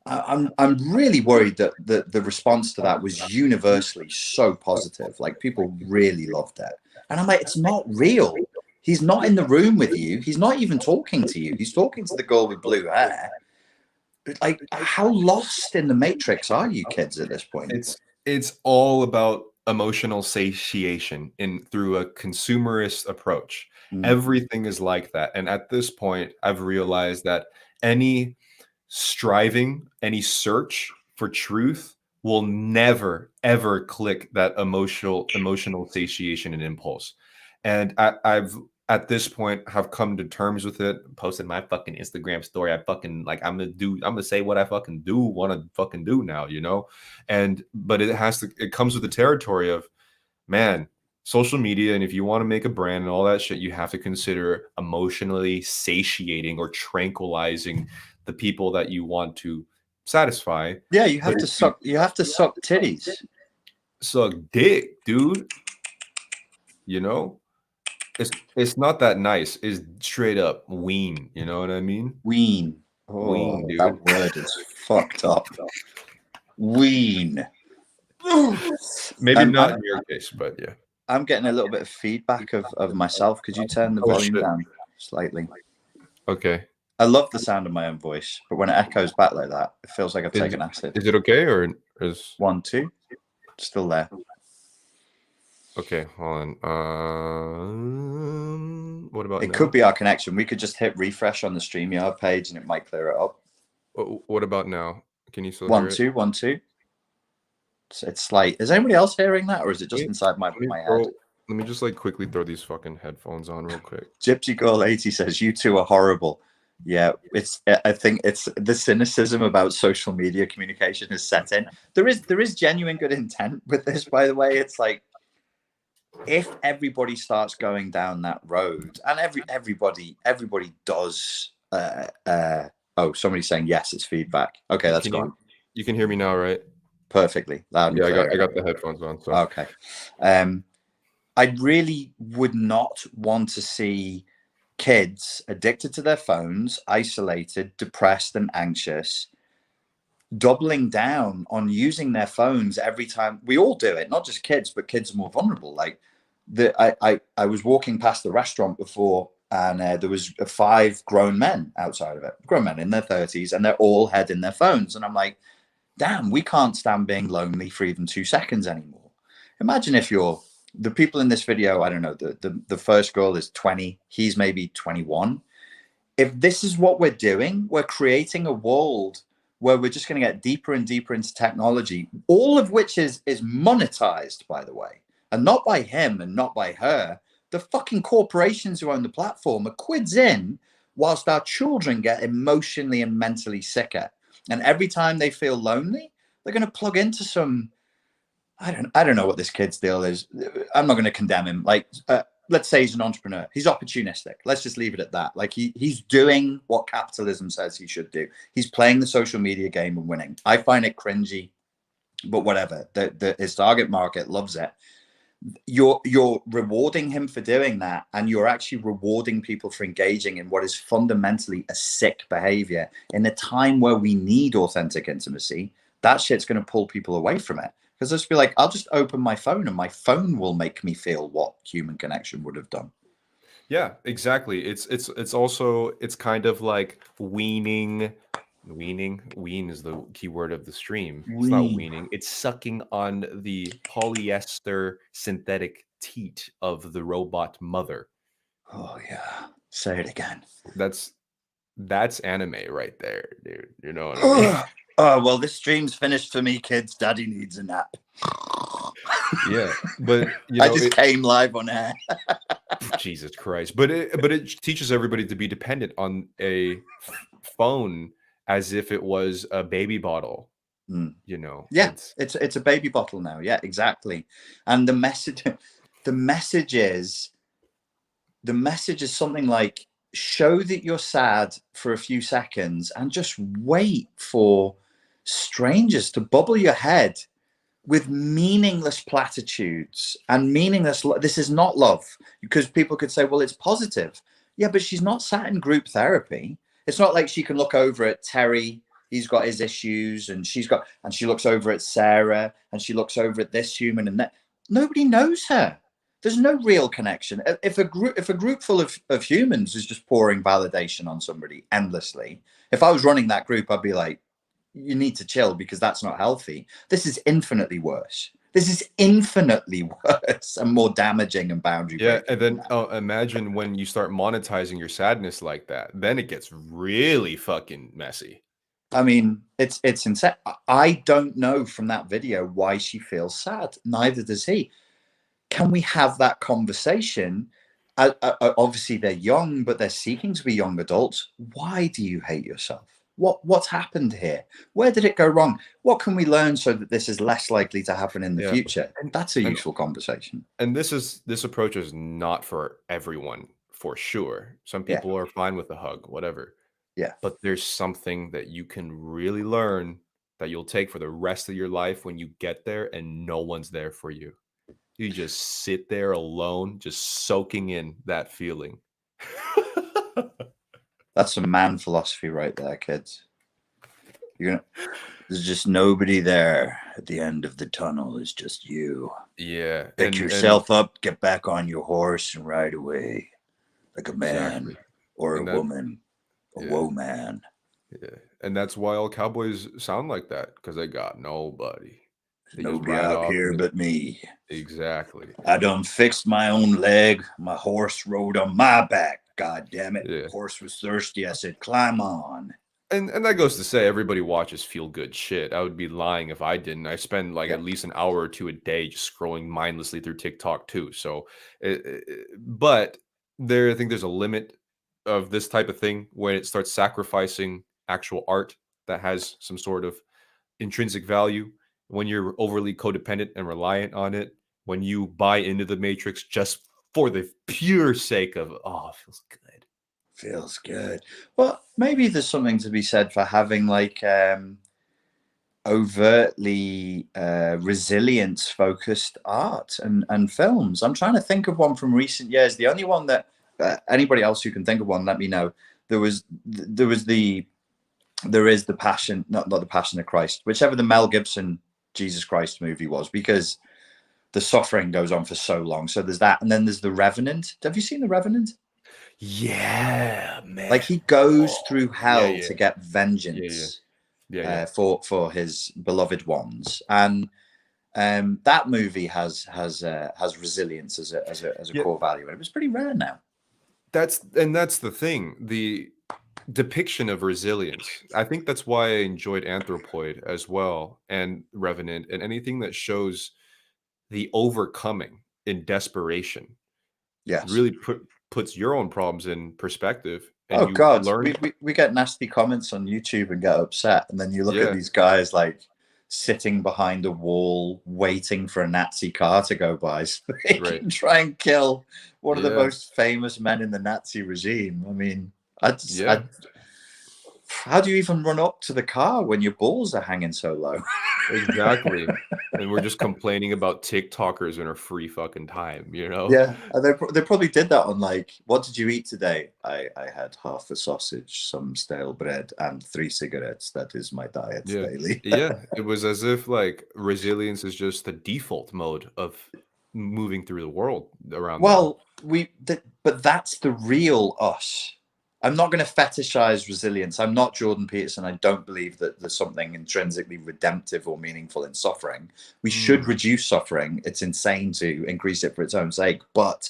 Speaker 3: I'm really worried that the response to that was universally so positive. Like people really loved it, and I'm like, it's not real. He's not in the room with you. He's not even talking to you. He's talking to the girl with blue hair. Like, how lost in the matrix are you kids at this point?
Speaker 2: It's all about emotional satiation through a consumerist approach. Everything is like that. And at this point, I've realized that any striving, any search for truth will never, ever click that emotional satiation and impulse. And I've at this point have come to terms with it. Posted my fucking Instagram story. I fucking like I'm gonna say what I fucking want to fucking do now, you know? But it comes with the territory of, man, social media, and if you want to make a brand and all that shit, you have to consider emotionally satiating or tranquilizing the people that you want to satisfy.
Speaker 3: Yeah, you have to suck titties.
Speaker 2: Suck dick, dude. You know? It's not that nice. It's straight up ween. You know what I mean?
Speaker 3: Ween. Oh,
Speaker 2: Ween, dude.
Speaker 3: that word is fucked up. Ween.
Speaker 2: Maybe not in your case, but yeah.
Speaker 3: I'm getting a little bit of feedback of myself. Could you turn the volume down slightly?
Speaker 2: Okay.
Speaker 3: I love the sound of my own voice, but when it echoes back like that, it feels like I've taken acid.
Speaker 2: Is it okay, or is
Speaker 3: 1, 2 still there?
Speaker 2: Okay, hold on. What about
Speaker 3: it
Speaker 2: now?
Speaker 3: could be our connection. We could just hit refresh on the StreamYard page and it might clear it up.
Speaker 2: What about now? Can you still
Speaker 3: 1,
Speaker 2: hear it?
Speaker 3: 2, 1, 2. It's slight. Is anybody else hearing that, or is it just inside my head?
Speaker 2: Let me just like quickly throw these fucking headphones on real quick.
Speaker 3: Gypsy Girl 80 says, "You two are horrible." Yeah, I think it's the cynicism about social media communication is set in. There is genuine good intent with this, by the way. It's like, if everybody starts going down that road, and everybody does. Oh, somebody's saying yes, it's feedback. Okay, that's gone.
Speaker 2: You can hear me now, right?
Speaker 3: Perfectly loud.
Speaker 2: Yeah, I got the headphones on. So.
Speaker 3: Okay. I really would not want to see kids addicted to their phones, isolated, depressed, and anxious, doubling down on using their phones every time. We all do it, not just kids, but kids are more vulnerable. Like I was walking past the restaurant before, and there was 5 grown men outside of it, grown men in their 30s, and they're all head in their phones. And I'm like, damn, we can't stand being lonely for even 2 seconds anymore. Imagine if you're the people in this video, I don't know, the first girl is 20, he's maybe 21. If this is what we're doing, we're creating a world where we're just going to get deeper and deeper into technology, all of which is monetized, by the way, and not by him and not by her. The fucking corporations who own the platform are quids in, whilst our children get emotionally and mentally sicker. And every time they feel lonely, they're going to plug into some, I don't know what this kid's deal is. I'm not going to condemn him. Like, let's say he's an entrepreneur. He's opportunistic. Let's just leave it at that. Like he's doing what capitalism says he should do. He's playing the social media game and winning. I find it cringy, but whatever. His target market loves it. You're rewarding him for doing that, and you're actually rewarding people for engaging in what is fundamentally a sick behavior in a time where we need authentic intimacy. That shit's going to pull people away from it. Because let's be like, I'll just open my phone and my phone will make me feel what human connection would have done.
Speaker 2: Yeah, exactly. It's also, it's kind of like weaning. Wean is the key word of the stream. It's not weaning. It's sucking on the polyester synthetic teat of the robot mother.
Speaker 3: Oh yeah. Say it again.
Speaker 2: That's anime right there, dude. You know what I mean?
Speaker 3: Oh, well, this stream's finished for me, kids. Daddy needs a nap.
Speaker 2: Yeah, but
Speaker 3: I just came live on air.
Speaker 2: Jesus Christ. But it teaches everybody to be dependent on a phone as if it was a baby bottle.
Speaker 3: Mm.
Speaker 2: Yeah,
Speaker 3: it's a baby bottle now. Yeah, exactly. And the message is something like, show that you're sad for a few seconds and just wait for strangers to bubble your head with meaningless platitudes and meaningless. This is not love, because people could say, well, it's positive. Yeah, but she's not sat in group therapy. It's not like she can look over at Terry. He's got his issues, and she looks over at Sarah, and she looks over at this human and that. Nobody knows her. There's no real connection. If a group full of humans is just pouring validation on somebody endlessly, if I was running that group, I'd be like, you need to chill, because that's not healthy. This is infinitely worse. This is infinitely worse and more damaging and boundary breaking.
Speaker 2: And then imagine when you start monetizing your sadness like that, then it gets really fucking messy.
Speaker 3: I mean, it's insane. I don't know from that video why she feels sad. Neither does he. Can we have that conversation? Obviously, they're young, but they're seeking to be young adults. Why do you hate yourself? What's happened here? Where did it go wrong? What can we learn so that this is less likely to happen in the future? And that's a useful conversation.
Speaker 2: And this approach is not for everyone, for sure. Some people are fine with a hug, whatever.
Speaker 3: Yeah.
Speaker 2: But there's something that you can really learn that you'll take for the rest of your life when you get there and no one's there for you. You just sit there alone, just soaking in that feeling.
Speaker 3: That's some man philosophy right there, kids. There's just nobody there at the end of the tunnel. It's just you.
Speaker 2: Yeah.
Speaker 3: Pick yourself up, get back on your horse, and ride away like a man or a woman, a woman.
Speaker 2: Yeah. And that's why all cowboys sound like that, because they got nobody.
Speaker 3: There's nobody out here but me.
Speaker 2: Exactly.
Speaker 3: I done fixed my own leg. My horse rode on my back. God damn it. The horse was thirsty. I said, climb on.
Speaker 2: And that goes to say everybody watches feel good shit. I would be lying if I didn't. I spend at least an hour or two a day just scrolling mindlessly through TikTok too. So, but I think there's a limit of this type of thing when it starts sacrificing actual art that has some sort of intrinsic value. When you're overly codependent and reliant on it, when you buy into the matrix just for the pure sake of, oh, it feels good.
Speaker 3: Feels good. Well, maybe there's something to be said for having like overtly resilience-focused art and films. I'm trying to think of one from recent years. The only one that anybody else who can think of one, let me know. There is the Passion, not the Passion of Christ, whichever the Mel Gibson Jesus Christ movie was, because the suffering goes on for so long. So there's that, and then there's the Revenant. Have you seen the Revenant?
Speaker 2: Yeah, man.
Speaker 3: Like he goes through hell to get vengeance for his beloved ones, and that movie has resilience as a core value, and it was pretty rare now.
Speaker 2: That's the thing. The depiction of resilience. I think that's why I enjoyed Anthropoid as well, and Revenant, and anything that shows the overcoming in desperation.
Speaker 3: Yes,
Speaker 2: really puts your own problems in perspective. And
Speaker 3: oh God, we get nasty comments on YouTube and get upset, and then you look at these guys like sitting behind a wall waiting for a Nazi car to go by so they can try and kill one of the most famous men in the Nazi regime. I mean, how do you even run up to the car when your balls are hanging so low?
Speaker 2: Exactly. And we're just complaining about TikTokers in our free fucking time, you know?
Speaker 3: Yeah, and they probably did that on like, what did you eat today? I had half a sausage, some stale bread, and 3 cigarettes. That is my diet daily.
Speaker 2: Yeah, it was as if like resilience is just the default mode of moving through the world around.
Speaker 3: Well, but that's the real us. I'm not going to fetishize resilience. I'm not Jordan Peterson. I don't believe that there's something intrinsically redemptive or meaningful in suffering. We should reduce suffering. It's insane to increase it for its own sake. But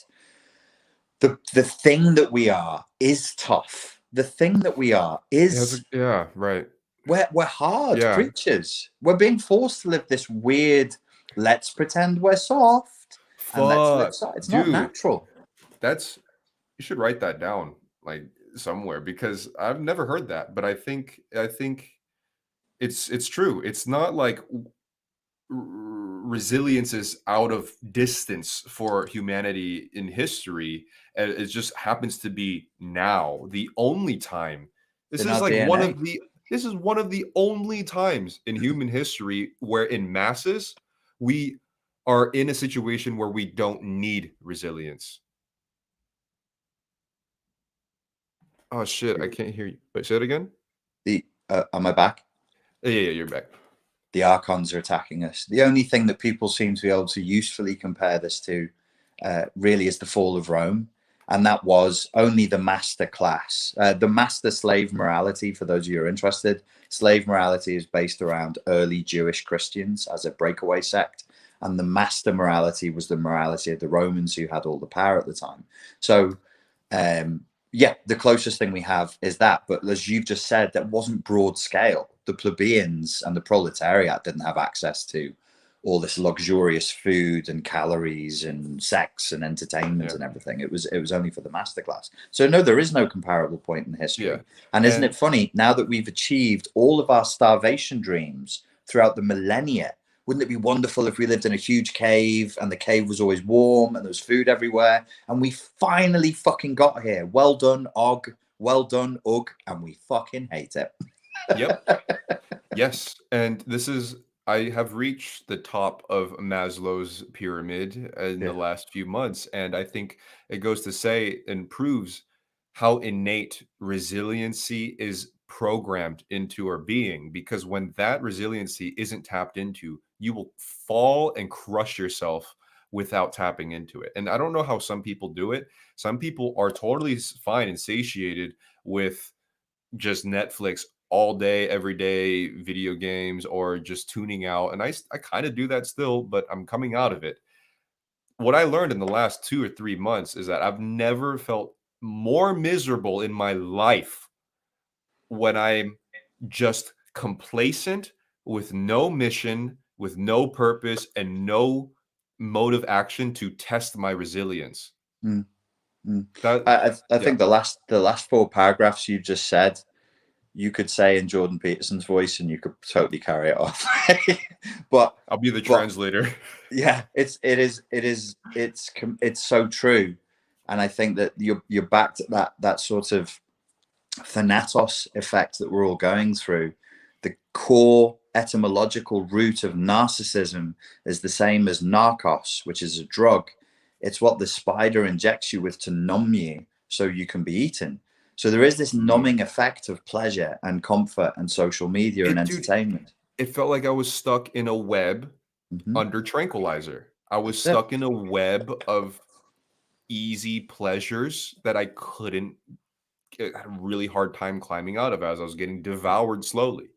Speaker 3: the thing that we are is tough. The thing that we are is
Speaker 2: right.
Speaker 3: We're hard creatures. We're being forced to live this weird let's pretend we're soft and let's live
Speaker 2: Fuck,
Speaker 3: soft. It's not
Speaker 2: dude.
Speaker 3: natural.
Speaker 2: That's you should write that down like somewhere because I've never heard that, but I think it's true. It's not like resilience is out of distance for humanity in history. And it just happens to be now the only time. This
Speaker 3: In
Speaker 2: is
Speaker 3: our
Speaker 2: like
Speaker 3: DNA.
Speaker 2: this is one of the only times in human history where in masses we are in a situation where we don't need resilience. Oh shit, I can't hear you. Wait, say it again?
Speaker 3: Am I back?
Speaker 2: Yeah, you're back.
Speaker 3: The Archons are attacking us. The only thing that people seem to be able to usefully compare this to really is the fall of Rome. And that was only the master class. The master slave morality, for those of you who are interested, slave morality is based around early Jewish Christians as a breakaway sect. And the master morality was the morality of the Romans who had all the power at the time. So, yeah, the closest thing we have is that. But as you've just said, that wasn't broad scale. The plebeians and the proletariat didn't have access to all this luxurious food and calories and sex and entertainment and everything. It was only for the master class. So no, there is no comparable point in history.
Speaker 2: Yeah.
Speaker 3: And isn't it funny, now that we've achieved all of our starvation dreams throughout the millennia, wouldn't it be wonderful if we lived in a huge cave and the cave was always warm and there was food everywhere? And we finally fucking got here. Well done, Og. Well done, Ugg. And we fucking hate it.
Speaker 2: Yep. Yes. And this is, I have reached the top of Maslow's pyramid in the last few months. And I think it goes to say and proves how innate resiliency is programmed into our being. Because when that resiliency isn't tapped into, you will fall and crush yourself without tapping into it. And I don't know how some people do it. Some people are totally fine and satiated with just Netflix all day, every day, video games, or just tuning out. And I kind of do that still, but I'm coming out of it. What I learned in the last 2 or 3 months is that I've never felt more miserable in my life when I'm just complacent with no mission, with no purpose, and no mode of action to test my resilience.
Speaker 3: I think the last 4 paragraphs you just said, you could say in Jordan Peterson's voice and you could totally carry it off. But
Speaker 2: I'll be the translator.
Speaker 3: Yeah, it's so true. And I think that you're back to that sort of Thanatos effect that we're all going through. The core etymological root of narcissism is the same as narcos, which is a drug. It's what the spider injects you with to numb you so you can be eaten. So there is this numbing effect of pleasure and comfort and social media and entertainment.
Speaker 2: It felt like I was stuck in a web under tranquilizer. I was stuck in a web of easy pleasures that I couldn't had a really hard time climbing out of as I was getting devoured slowly.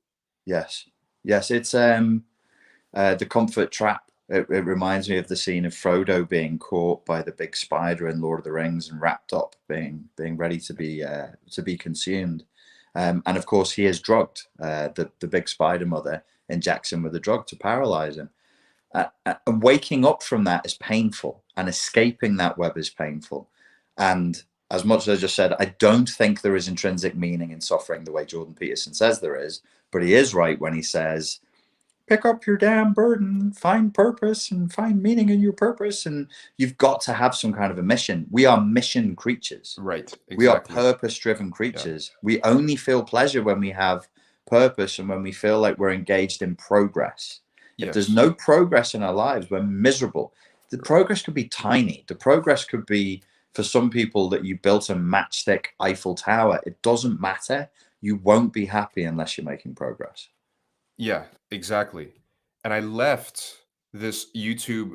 Speaker 3: Yes. It's the comfort trap. It reminds me of the scene of Frodo being caught by the big spider in Lord of the Rings and wrapped up, being ready to be consumed. And of course, he is drugged. The big spider mother injects him with a drug to paralyze him. And waking up from that is painful, and escaping that web is painful. And as much as I just said, I don't think there is intrinsic meaning in suffering the way Jordan Peterson says there is, but he is right when he says, pick up your damn burden, find purpose and find meaning in your purpose. And you've got to have some kind of a mission. We are mission creatures.
Speaker 2: Right. Exactly.
Speaker 3: We are purpose-driven creatures. Yeah. We only feel pleasure when we have purpose and when we feel like we're engaged in progress. If there's no progress in our lives, we're miserable. The progress could be tiny. The progress could be, for some people, that you built a matchstick Eiffel Tower. It doesn't matter. You won't be happy unless you're making progress.
Speaker 2: Yeah, exactly. And I left this YouTube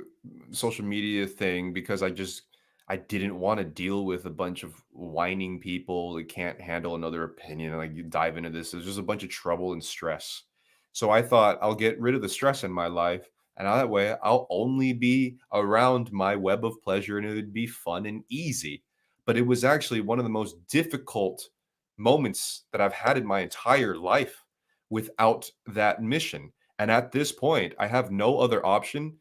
Speaker 2: social media thing because I didn't want to deal with a bunch of whining people that can't handle another opinion. Like you dive into this, there's just a bunch of trouble and stress. So I thought I'll get rid of the stress in my life. And that way I'll only be around my web of pleasure and it would be fun and easy. But it was actually one of the most difficult moments that I've had in my entire life without that mission. And at this point, I have no other option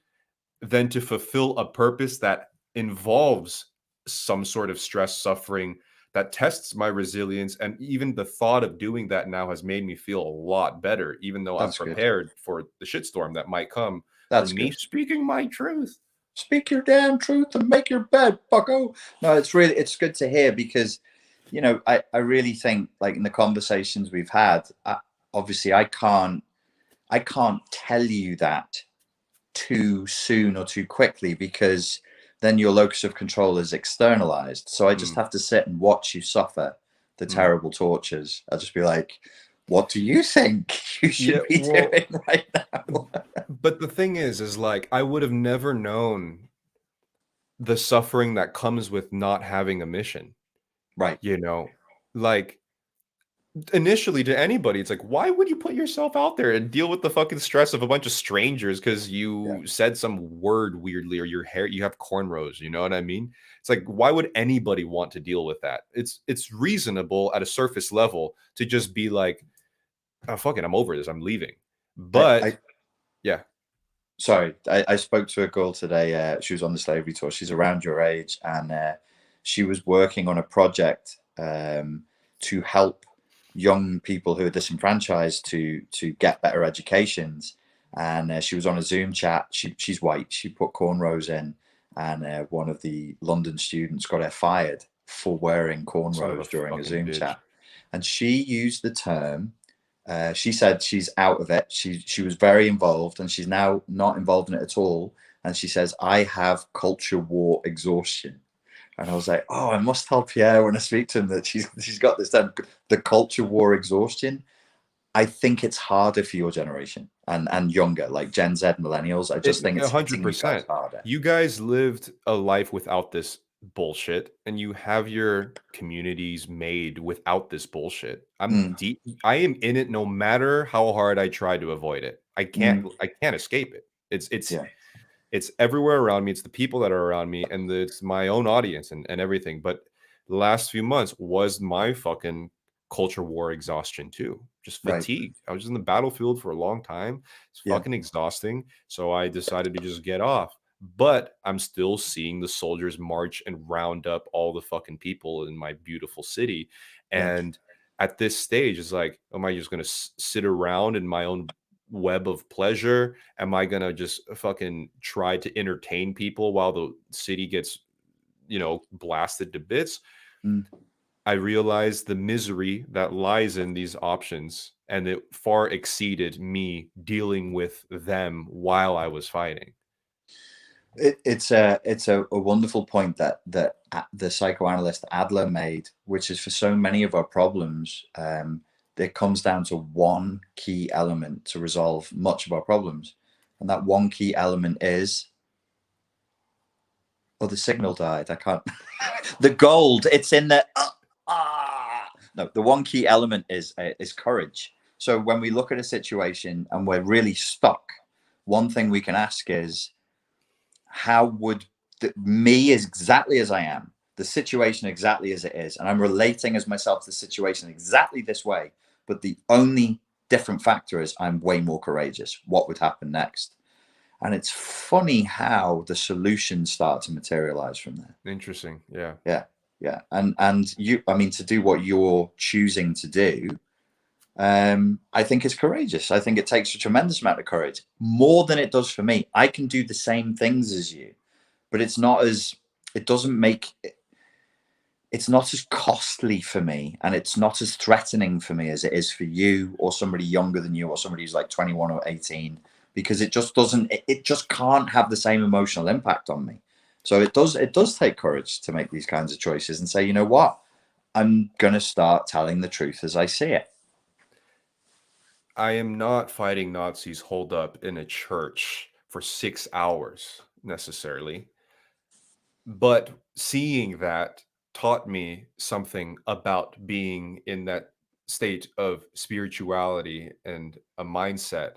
Speaker 2: than to fulfill a purpose that involves some sort of stress, suffering, that tests my resilience. And even the thought of doing that now has made me feel a lot better, even though I'm
Speaker 3: That's good.
Speaker 2: prepared for the shitstorm that might come
Speaker 3: That's
Speaker 2: from me
Speaker 3: good.
Speaker 2: speaking my truth.
Speaker 3: Speak your damn truth and make your bed, bucko. No, it's good to hear, because, you know, I really think, like, in the conversations we've had, obviously I can't tell you that too soon or too quickly, because then your locus of control is externalized. So I just have to sit and watch you suffer the terrible tortures. I'll just be like, what do you think you should be doing right now?
Speaker 2: But the thing is like, I would have never known the suffering that comes with not having a mission.
Speaker 3: Right.
Speaker 2: You know, like, initially, to anybody, it's like, why would you put yourself out there and deal with the fucking stress of a bunch of strangers because you said some word weirdly, or your hair, you have cornrows, you know what I mean? It's like, why would anybody want to deal with that? It's reasonable at a surface level to just be like, oh, fuck it, I'm over this, I'm leaving. But yeah.
Speaker 3: Sorry, I spoke to a girl today. She was on the slavery tour. She's around your age, and she was working on a project to help young people who are disenfranchised to get better educations. And she was on a Zoom chat. She's white. She put cornrows in, and one of the London students got her fired for wearing cornrows during a Zoom chat. And she used the term. She said she's out of it. She was very involved, and she's now not involved in it at all. And she says, I have culture war exhaustion. And I was like, oh, I must tell Pierre when I speak to him that she's got this term, the culture war exhaustion. I think it's harder for your generation and younger, like Gen Z, millennials. I just think it's
Speaker 2: 100%
Speaker 3: harder.
Speaker 2: You guys lived a life without this bullshit, and you have your communities made without this bullshit. I am in it no matter how hard I try to avoid it. I can't escape it. It's everywhere around me. It's the people that are around me, and it's my own audience and everything. But the last few months was my fucking culture war exhaustion too. Just fatigue. I was in the battlefield for a long time. It's fucking exhausting. So I decided to just get off. But I'm still seeing the soldiers march and round up all the fucking people in my beautiful city. And at this stage, it's like, am I just going to sit around in my own web of pleasure? Am I going to just fucking try to entertain people while the city gets, blasted to bits? I realized the misery that lies in these options, and it far exceeded me dealing with them while I was fighting.
Speaker 3: It's a wonderful point that the psychoanalyst Adler made, which is for so many of our problems, it comes down to one key element to resolve much of our problems, and that one key element is, the signal died. I can't. The gold. It's in the. No, the one key element is courage. So when we look at a situation and we're really stuck, one thing we can ask is, how would me exactly as I am, the situation exactly as it is, and I'm relating as myself to the situation exactly this way, but the only different factor is I'm way more courageous. What would happen next? And it's funny how the solutions start to materialize from there.
Speaker 2: Interesting. Yeah.
Speaker 3: And you, I mean, to do what you're choosing to do, I think it's courageous. I think it takes a tremendous amount of courage, more than it does for me. I can do the same things as you, but it's not as costly for me, and it's not as threatening for me as it is for you or somebody younger than you or somebody who's like 21 or 18, because it just can't have the same emotional impact on me. So it does take courage to make these kinds of choices and say, you know what, I'm going to start telling the truth as I see it.
Speaker 2: I am not fighting Nazis holed up in a church for 6 hours necessarily, but seeing that taught me something about being in that state of spirituality and a mindset.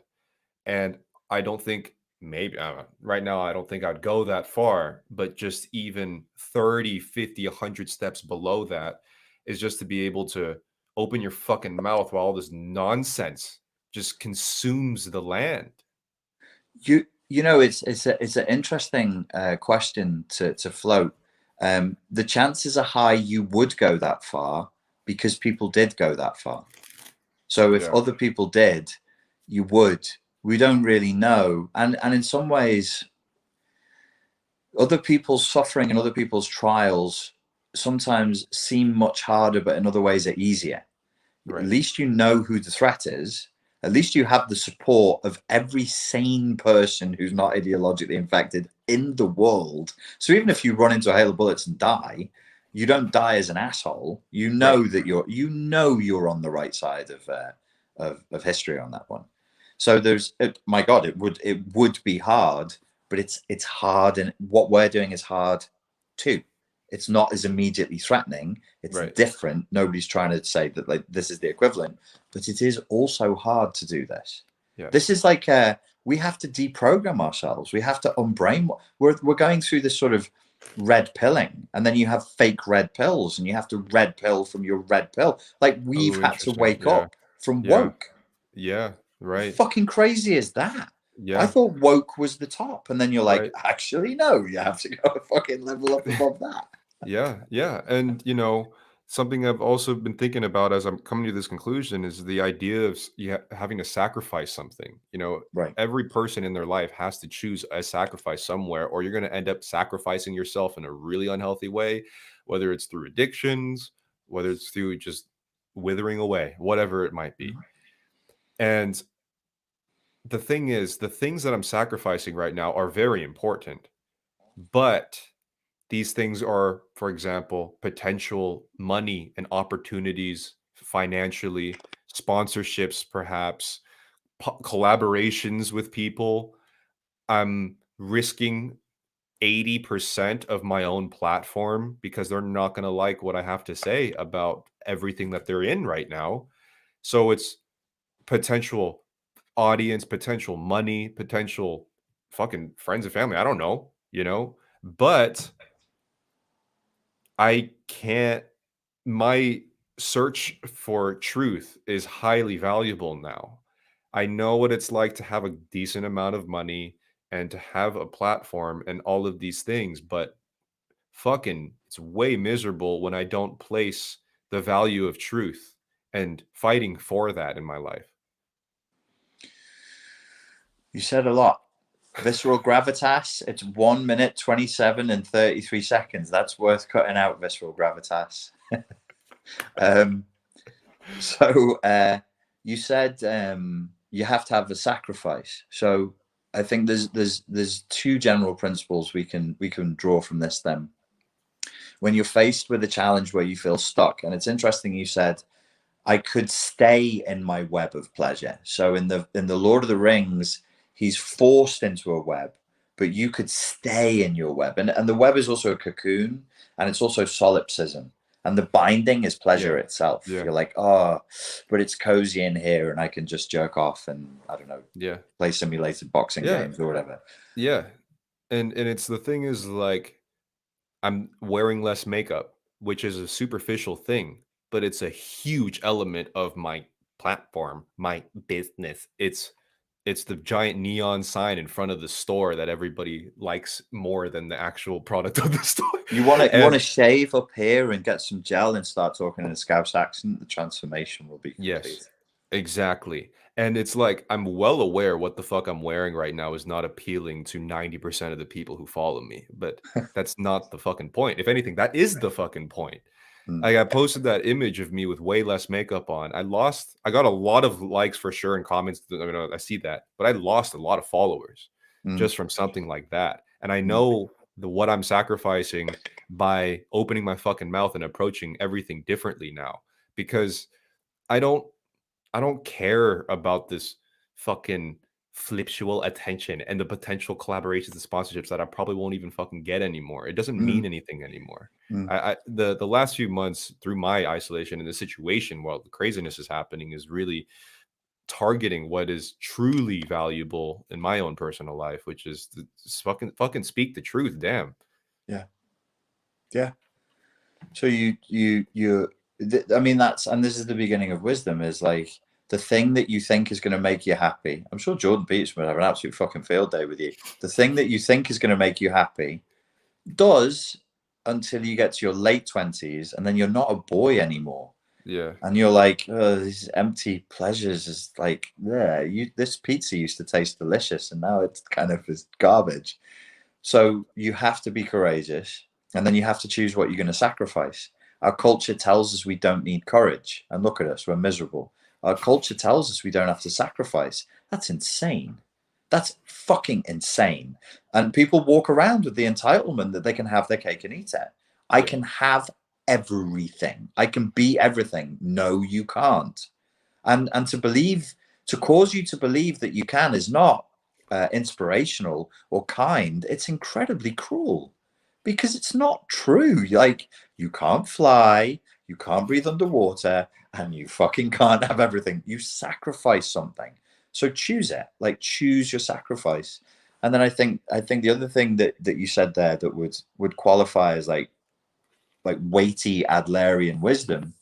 Speaker 2: And I don't think, maybe right now, I don't think I'd go that far, but just even 30, 50, 100 steps below that is just to be able to open your fucking mouth while all this nonsense just consumes the land.
Speaker 3: It's an interesting question to float. The chances are high you would go that far because people did go that far. So if
Speaker 2: Yeah.
Speaker 3: other people did, you would. We don't really know, and in some ways, other people's suffering and other people's trials sometimes seem much harder, but in other ways are easier. At
Speaker 2: Right.
Speaker 3: least you know who the threat is. At least you have the support of every sane person who's not ideologically infected in the world. So even if you run into a hail of bullets and die, you don't die as an asshole. You know
Speaker 2: Right.
Speaker 3: that you're on the right side of history on that one. So my God, it would be hard, but it's hard, and what we're doing is hard too. It's not as immediately threatening. It's
Speaker 2: Right.
Speaker 3: different. Nobody's trying to say that like this is the equivalent, but it is also hard to do this.
Speaker 2: Yeah.
Speaker 3: This is like we have to deprogram ourselves. We have to unbrain. We're going through this sort of red pilling, and then you have fake red pills, and you have to red pill from your red pill. Like we've
Speaker 2: Oh,
Speaker 3: had to
Speaker 2: interesting.
Speaker 3: wake
Speaker 2: Yeah.
Speaker 3: up from
Speaker 2: Yeah.
Speaker 3: woke.
Speaker 2: Yeah.
Speaker 3: How
Speaker 2: Right.
Speaker 3: fucking crazy is that? I
Speaker 2: Yeah.
Speaker 3: thought woke was the top, and then you're like,
Speaker 2: Right.
Speaker 3: actually, no, you have to go a fucking level up above that.
Speaker 2: Yeah, yeah. And something I've also been thinking about as I'm coming to this conclusion is the idea of having to sacrifice something.
Speaker 3: Right.
Speaker 2: Every person in their life has to choose a sacrifice somewhere, or you're going to end up sacrificing yourself in a really unhealthy way, whether it's through addictions, whether it's through just withering away, whatever it might be. And the thing is, the things that I'm sacrificing right now are very important, but these things are, for example, potential money and opportunities financially, sponsorships, perhaps collaborations with people. I'm risking 80% of my own platform because they're not going to like what I have to say about everything that they're in right now. So it's potential audience, potential money, potential fucking friends and family. I don't know, but I can't. My search for truth is highly valuable now. I know what it's like to have a decent amount of money and to have a platform and all of these things, but fucking, it's way miserable when I don't place the value of truth and fighting for that in my life.
Speaker 3: You said a lot. Visceral gravitas, it's 1 minute, 27 and 33 seconds. That's worth cutting out, visceral gravitas. So you said you have to have a sacrifice. So I think there's two general principles we can draw from this then. When you're faced with a challenge where you feel stuck, and it's interesting you said I could stay in my web of pleasure. So in the Lord of the Rings, he's forced into a web, but you could stay in your web. And the web is also a cocoon, and it's also solipsism. And the binding is pleasure itself.
Speaker 2: Yeah.
Speaker 3: You're like, oh, but it's cozy in here, and I can just jerk off and I don't know, play simulated boxing games or whatever.
Speaker 2: Yeah. And it's the thing is like I'm wearing less makeup, which is a superficial thing, but it's a huge element of my platform, my business. It's the giant neon sign in front of the store that everybody likes more than the actual product of the store.
Speaker 3: You want to shave up here and get some gel and start talking in a Scouse accent. The transformation will be complete.
Speaker 2: Yes, exactly. And it's like I'm well aware what the fuck I'm wearing right now is not appealing to 90% of the people who follow me, but that's not the fucking point. If anything, that is the fucking point. I posted that image of me with way less makeup on. I got a lot of likes for sure and comments. I see that, but I lost a lot of followers just from something like that. And I know what I'm sacrificing by opening my fucking mouth and approaching everything differently now, because I don't care about this fucking flipsual attention and the potential collaborations and sponsorships that I probably won't even fucking get anymore. It doesn't mean anything anymore. The last few months through my isolation in the situation while the craziness is happening is really targeting what is truly valuable in my own personal life, which is fucking speak the truth. Damn.
Speaker 3: Yeah. So I mean, and this is the beginning of wisdom, is like the thing that you think is going to make you happy. I'm sure Jordan Peterson would have an absolute fucking field day with you. The thing that you think is going to make you happy does until you get to your late 20s, and then you're not a boy anymore.
Speaker 2: Yeah.
Speaker 3: And you're like, oh, these empty pleasures is like, yeah, this pizza used to taste delicious, and now it's kind of is garbage. So you have to be courageous, and then you have to choose what you're going to sacrifice. Our culture tells us we don't need courage, and look at us, we're miserable. Our culture tells us we don't have to sacrifice. That's insane. That's fucking insane. And people walk around with the entitlement that they can have their cake and eat it. I can have everything. I can be everything. No, you can't. And to cause you to believe that you can is not inspirational or kind. It's incredibly cruel, because it's not true. Like, you can't fly, you can't breathe underwater, and you fucking can't have everything. You sacrifice something. So choose it. Like, choose your sacrifice. And then I think the other thing that you said there that would qualify as like weighty Adlerian wisdom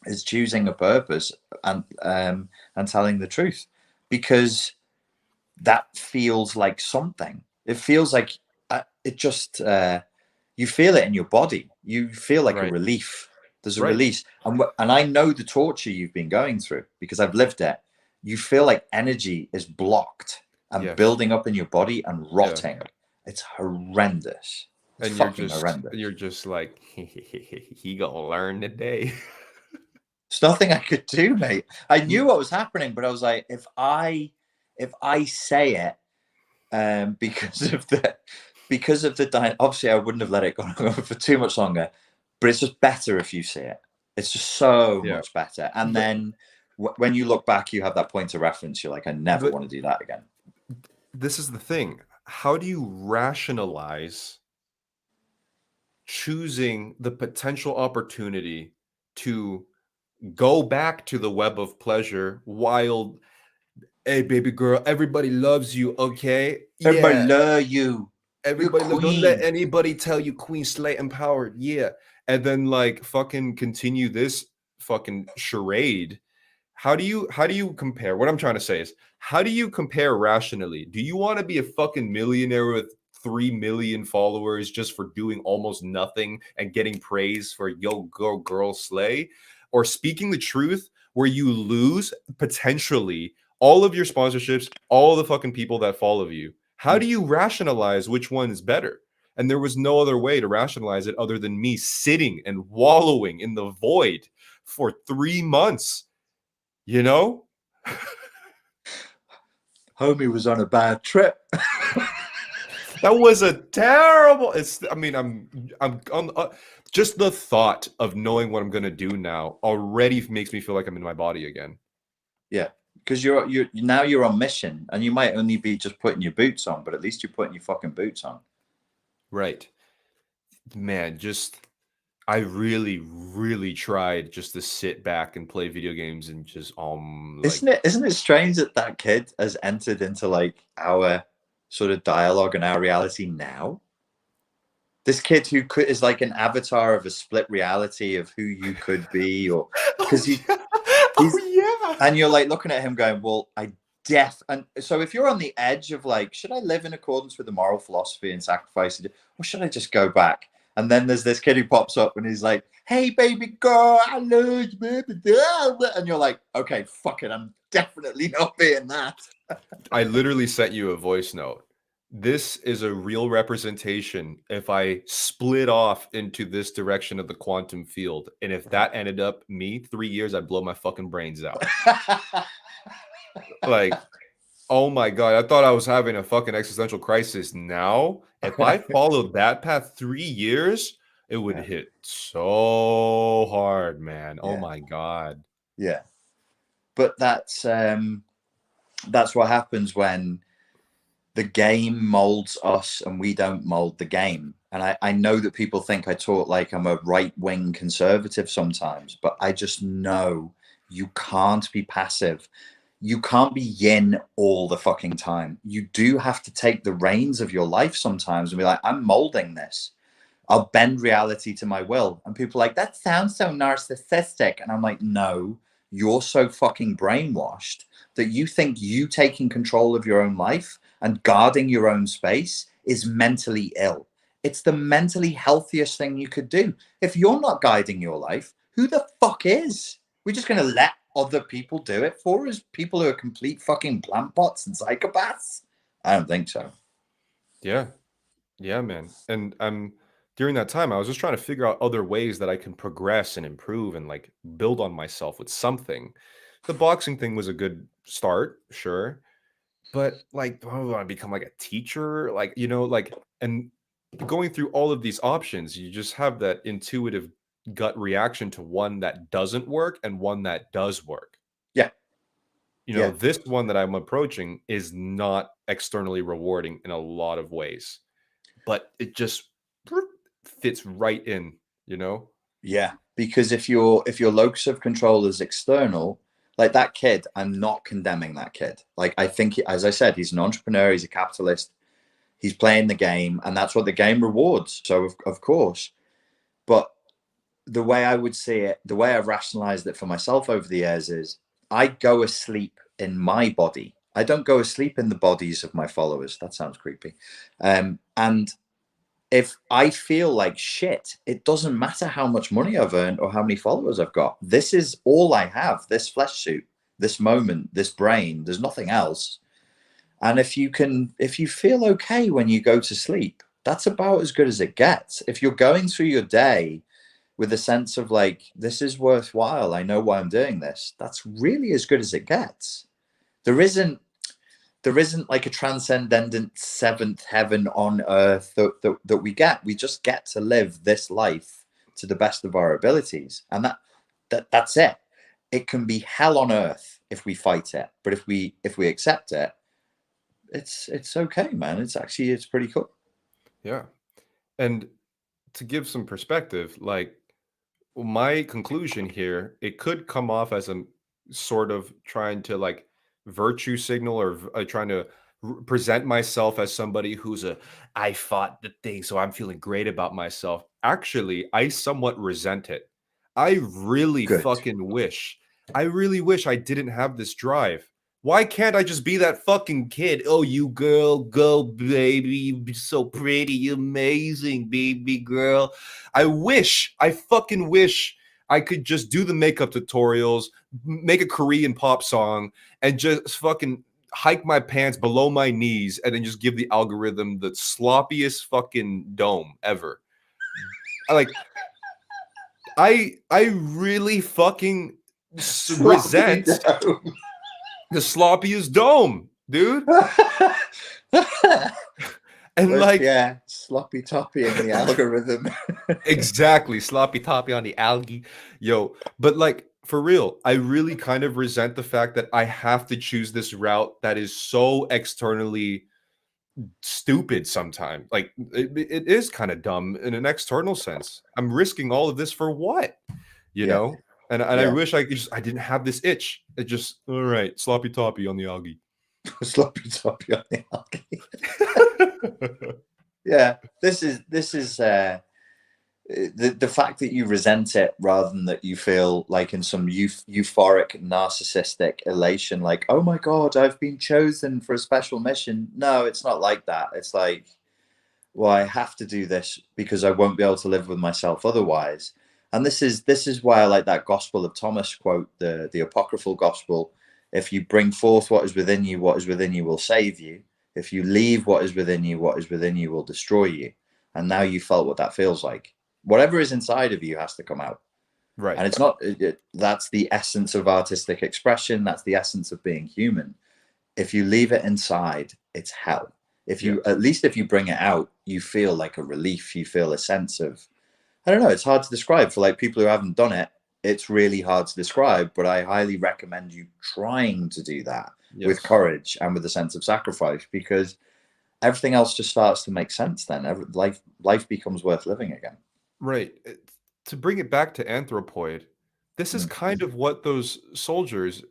Speaker 3: is choosing a purpose and telling the truth, because that feels like something. It feels like it just you feel it in your body. You feel like a relief. There's a release, and I know the torture you've been going through because I've lived it. You feel like energy is blocked and building up in your body and rotting. It's horrendous. It's
Speaker 2: And
Speaker 3: horrendous.
Speaker 2: you're just like, he gonna learn today.
Speaker 3: There's nothing I could do, mate. I knew what was happening, but I was like, if I say it, because of the obviously I wouldn't have let it go on for too much longer, but it's just better if you see it. It's just so much better. And then when you look back, you have that point of reference. You're like, I never want to do that again.
Speaker 2: This is the thing. How do you rationalize choosing the potential opportunity to go back to the web of pleasure while, hey, baby girl, everybody loves you, okay?
Speaker 3: Everybody love you.
Speaker 2: Everybody don't let anybody tell you Queen Slay empowered. Yeah. And then like fucking continue this fucking charade. How do you compare? What I'm trying to say is, how do you compare rationally? Do you want to be a fucking millionaire with 3 million followers just for doing almost nothing and getting praise for yo girl slay? Or speaking the truth where you lose potentially all of your sponsorships, all the fucking people that follow you? How do you rationalize which one is better? And there was no other way to rationalize it other than me sitting and wallowing in the void for 3 months. You know?
Speaker 3: Homie was on a bad trip.
Speaker 2: That was a terrible. I'm just the thought of knowing what I'm gonna do now already makes me feel like I'm in my body again.
Speaker 3: Yeah, because you're on mission, and you might only be just putting your boots on, but at least you're putting your fucking boots on. Right,
Speaker 2: man. I really, really tried just to sit back and play video games and just
Speaker 3: Isn't it strange that kid has entered into like our sort of dialogue and our reality now? This kid who is like an avatar of a split reality of who you could be, or because and you're like looking at him going, well, and so if you're on the edge of like, should I live in accordance with the moral philosophy and sacrifice it, or should I just go back? And then there's this kid who pops up and he's like, hey, baby girl, I love you, baby. And you're like, okay, fuck it. I'm definitely not being that.
Speaker 2: I literally sent you a voice note. This is a real representation if I split off into this direction of the quantum field. And if that ended up me 3 years, I'd blow my fucking brains out. Like, oh my God, I thought I was having a fucking existential crisis. Now, if I followed that path 3 years, it would hit so hard, man. Oh my God.
Speaker 3: Yeah. But that's what happens when the game molds us and we don't mold the game. And I know that people think I talk like I'm a right-wing conservative sometimes, but I just know you can't be passive. You can't be yin all the fucking time. You do have to take the reins of your life sometimes and be like, I'm molding this. I'll bend reality to my will. And people are like, that sounds so narcissistic. And I'm like, no, you're so fucking brainwashed that you think you taking control of your own life and guarding your own space is mentally ill. It's the mentally healthiest thing you could do. If you're not guiding your life, who the fuck is? We're just going to let other people do it for us? People who are complete fucking plant bots and psychopaths? I don't think so.
Speaker 2: Yeah. Yeah, man. And during that time, I was just trying to figure out other ways that I can progress and improve and like build on myself with something. The boxing thing was a good start, sure. But like, do I want to become like a teacher? Like, like, and going through all of these options, you just have that intuitive gut reaction to one that doesn't work and one that does work.
Speaker 3: Yeah. Yeah.
Speaker 2: This one that I'm approaching is not externally rewarding in a lot of ways, but it just fits right in,
Speaker 3: Yeah, because if your locus of control is external, like that kid, I'm not condemning that kid. Like I think, as I said, he's an entrepreneur, he's a capitalist, he's playing the game, and that's what the game rewards. So of course, but the way I would see it, the way I've rationalized it for myself over the years is I go asleep in my body. I don't go asleep in the bodies of my followers. That sounds creepy. And if I feel like shit, it doesn't matter how much money I've earned or how many followers I've got. This is all I have, this flesh suit, this moment, this brain. There's nothing else. And if you feel okay when you go to sleep, that's about as good as it gets. If you're going through your day with a sense of like, this is worthwhile, I know why I'm doing this, that's really as good as it gets. There isn't like a transcendent seventh heaven on earth that we get. We just get to live this life to the best of our abilities. And that's it. It can be hell on earth if we fight it. But if we accept it, it's okay, man. It's pretty cool.
Speaker 2: Yeah. And to give some perspective, like my conclusion here, it could come off as a sort of trying to like virtue signal or trying to present myself as somebody who's I fought the thing, so I'm feeling great about myself. Actually, I somewhat resent it. I really
Speaker 3: Good.
Speaker 2: fucking wish. I really wish I didn't have this drive. Why can't I just be that fucking kid? Oh, you girl, go, baby. You're so pretty. You're amazing, baby girl. I fucking wish I could just do the makeup tutorials, make a Korean pop song, and just fucking hike my pants below my knees and then just give the algorithm the sloppiest fucking dome ever. I really fucking resent the sloppiest dome, dude. And
Speaker 3: yeah, sloppy toppy in the algorithm.
Speaker 2: Exactly, sloppy toppy on the algae, yo. But like for real, I really kind of resent the fact that I have to choose this route that is so externally stupid sometimes. Like it is kind of dumb in an external sense. I'm risking all of this for what? You know? And I wish I didn't have this itch. It just all right, sloppy toppy on the algae.
Speaker 3: Sloppy toppy on the algae. Yeah, this is the fact that you resent it rather than that you feel like in some euphoric narcissistic elation, like, oh my god, I've been chosen for a special mission. No, it's not like that. It's like, well, I have to do this because I won't be able to live with myself otherwise. And this is why I like that Gospel of Thomas quote, the apocryphal gospel. If you bring forth what is within you will save you. If you leave what is within you will destroy you. And now you felt what that feels like. Whatever is inside of you has to come out.
Speaker 2: Right.
Speaker 3: And it's not, that's the essence of artistic expression. That's the essence of being human. If you leave it inside, it's hell. At least if you bring it out, you feel like a relief. You feel a sense of, I don't know, it's hard to describe for like people who haven't done it. It's really hard to describe, but I highly recommend you trying to do that with courage and with a sense of sacrifice, because everything else just starts to make sense then. Life becomes worth living again.
Speaker 2: Right. To bring it back to Anthropoid, this is kind of what those soldiers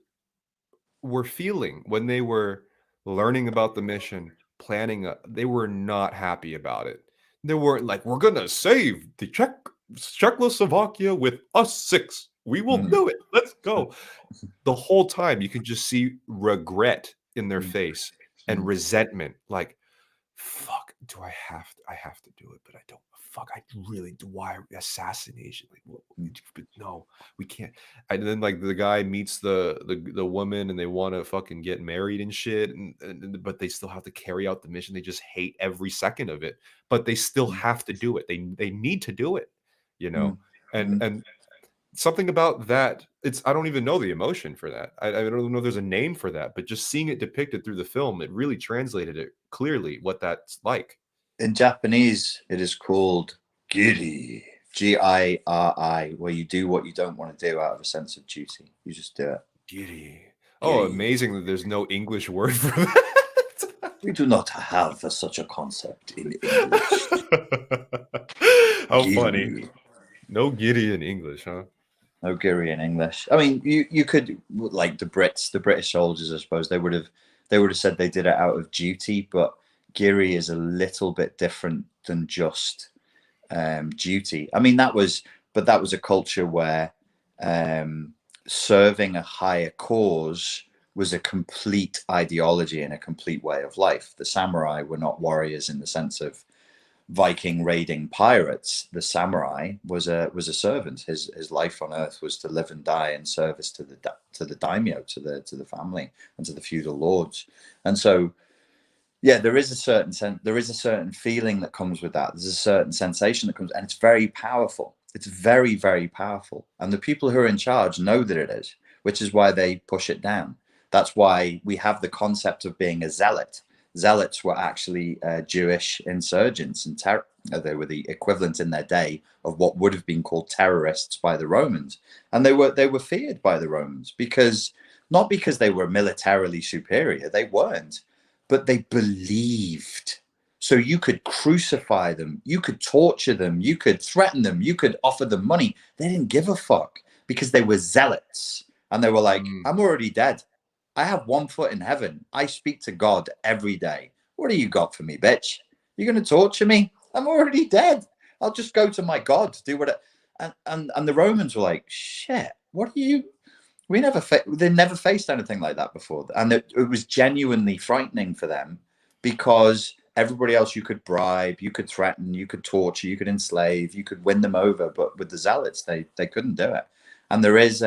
Speaker 2: were feeling when they were learning about the mission, planning. They were not happy about it. They weren't like, we're going to save the Czechoslovakia with us 6. We will do it. Let's go. The whole time you can just see regret in their face and resentment. Like, fuck, I have to do it, but I don't. Fuck, I really do. Why assassination? Like, but no, we can't. And then like the guy meets the woman, and they want to fucking get married and shit, but they still have to carry out the mission. They just hate every second of it, but they still have to do it. They need to do it, you know. And something about that, I don't even know the emotion for that. I don't know if there's a name for that, but just seeing it depicted through the film, it really translated it clearly what that's like.
Speaker 3: In Japanese, it is called giri, Giri, where you do what you don't want to do out of a sense of duty. You just do it.
Speaker 2: Giri. Oh, amazing that there's no English word for that.
Speaker 3: We do not have such a concept in English.
Speaker 2: How
Speaker 3: Giri.
Speaker 2: funny. No giri in English, huh?
Speaker 3: No giri in English. I mean, you could, like the British soldiers, I suppose they would have said they did it out of duty, but giri is a little bit different than just duty. I mean, that was a culture where serving a higher cause was a complete ideology and a complete way of life. The samurai were not warriors in the sense of Viking raiding pirates. The samurai was a servant. His life on earth was to live and die in service to the daimyo, to the family, and to the feudal lords. And so, yeah, there is a certain feeling that comes with that. There's a certain sensation that comes, and it's very powerful. It's very, very powerful. And the people who are in charge know that it is, which is why they push it down. That's why we have the concept of being a zealot. Zealots were actually Jewish insurgents, and they were the equivalent in their day of what would have been called terrorists by the Romans. And they were feared by the Romans not because they were militarily superior, they weren't, but they believed. So you could crucify them, you could torture them, you could threaten them, you could offer them money. They didn't give a fuck because they were zealots. And they were like, I'm already dead. I have one foot in heaven. I speak to God every day. What do you got for me, bitch? You're going to torture me? I'm already dead. I'll just go to my God, do what. And the Romans were like, shit, what are you? They never faced anything like that before. And it was genuinely frightening for them because everybody else you could bribe, you could threaten, you could torture, you could enslave, you could win them over. But with the Zealots, they couldn't do it. And there is,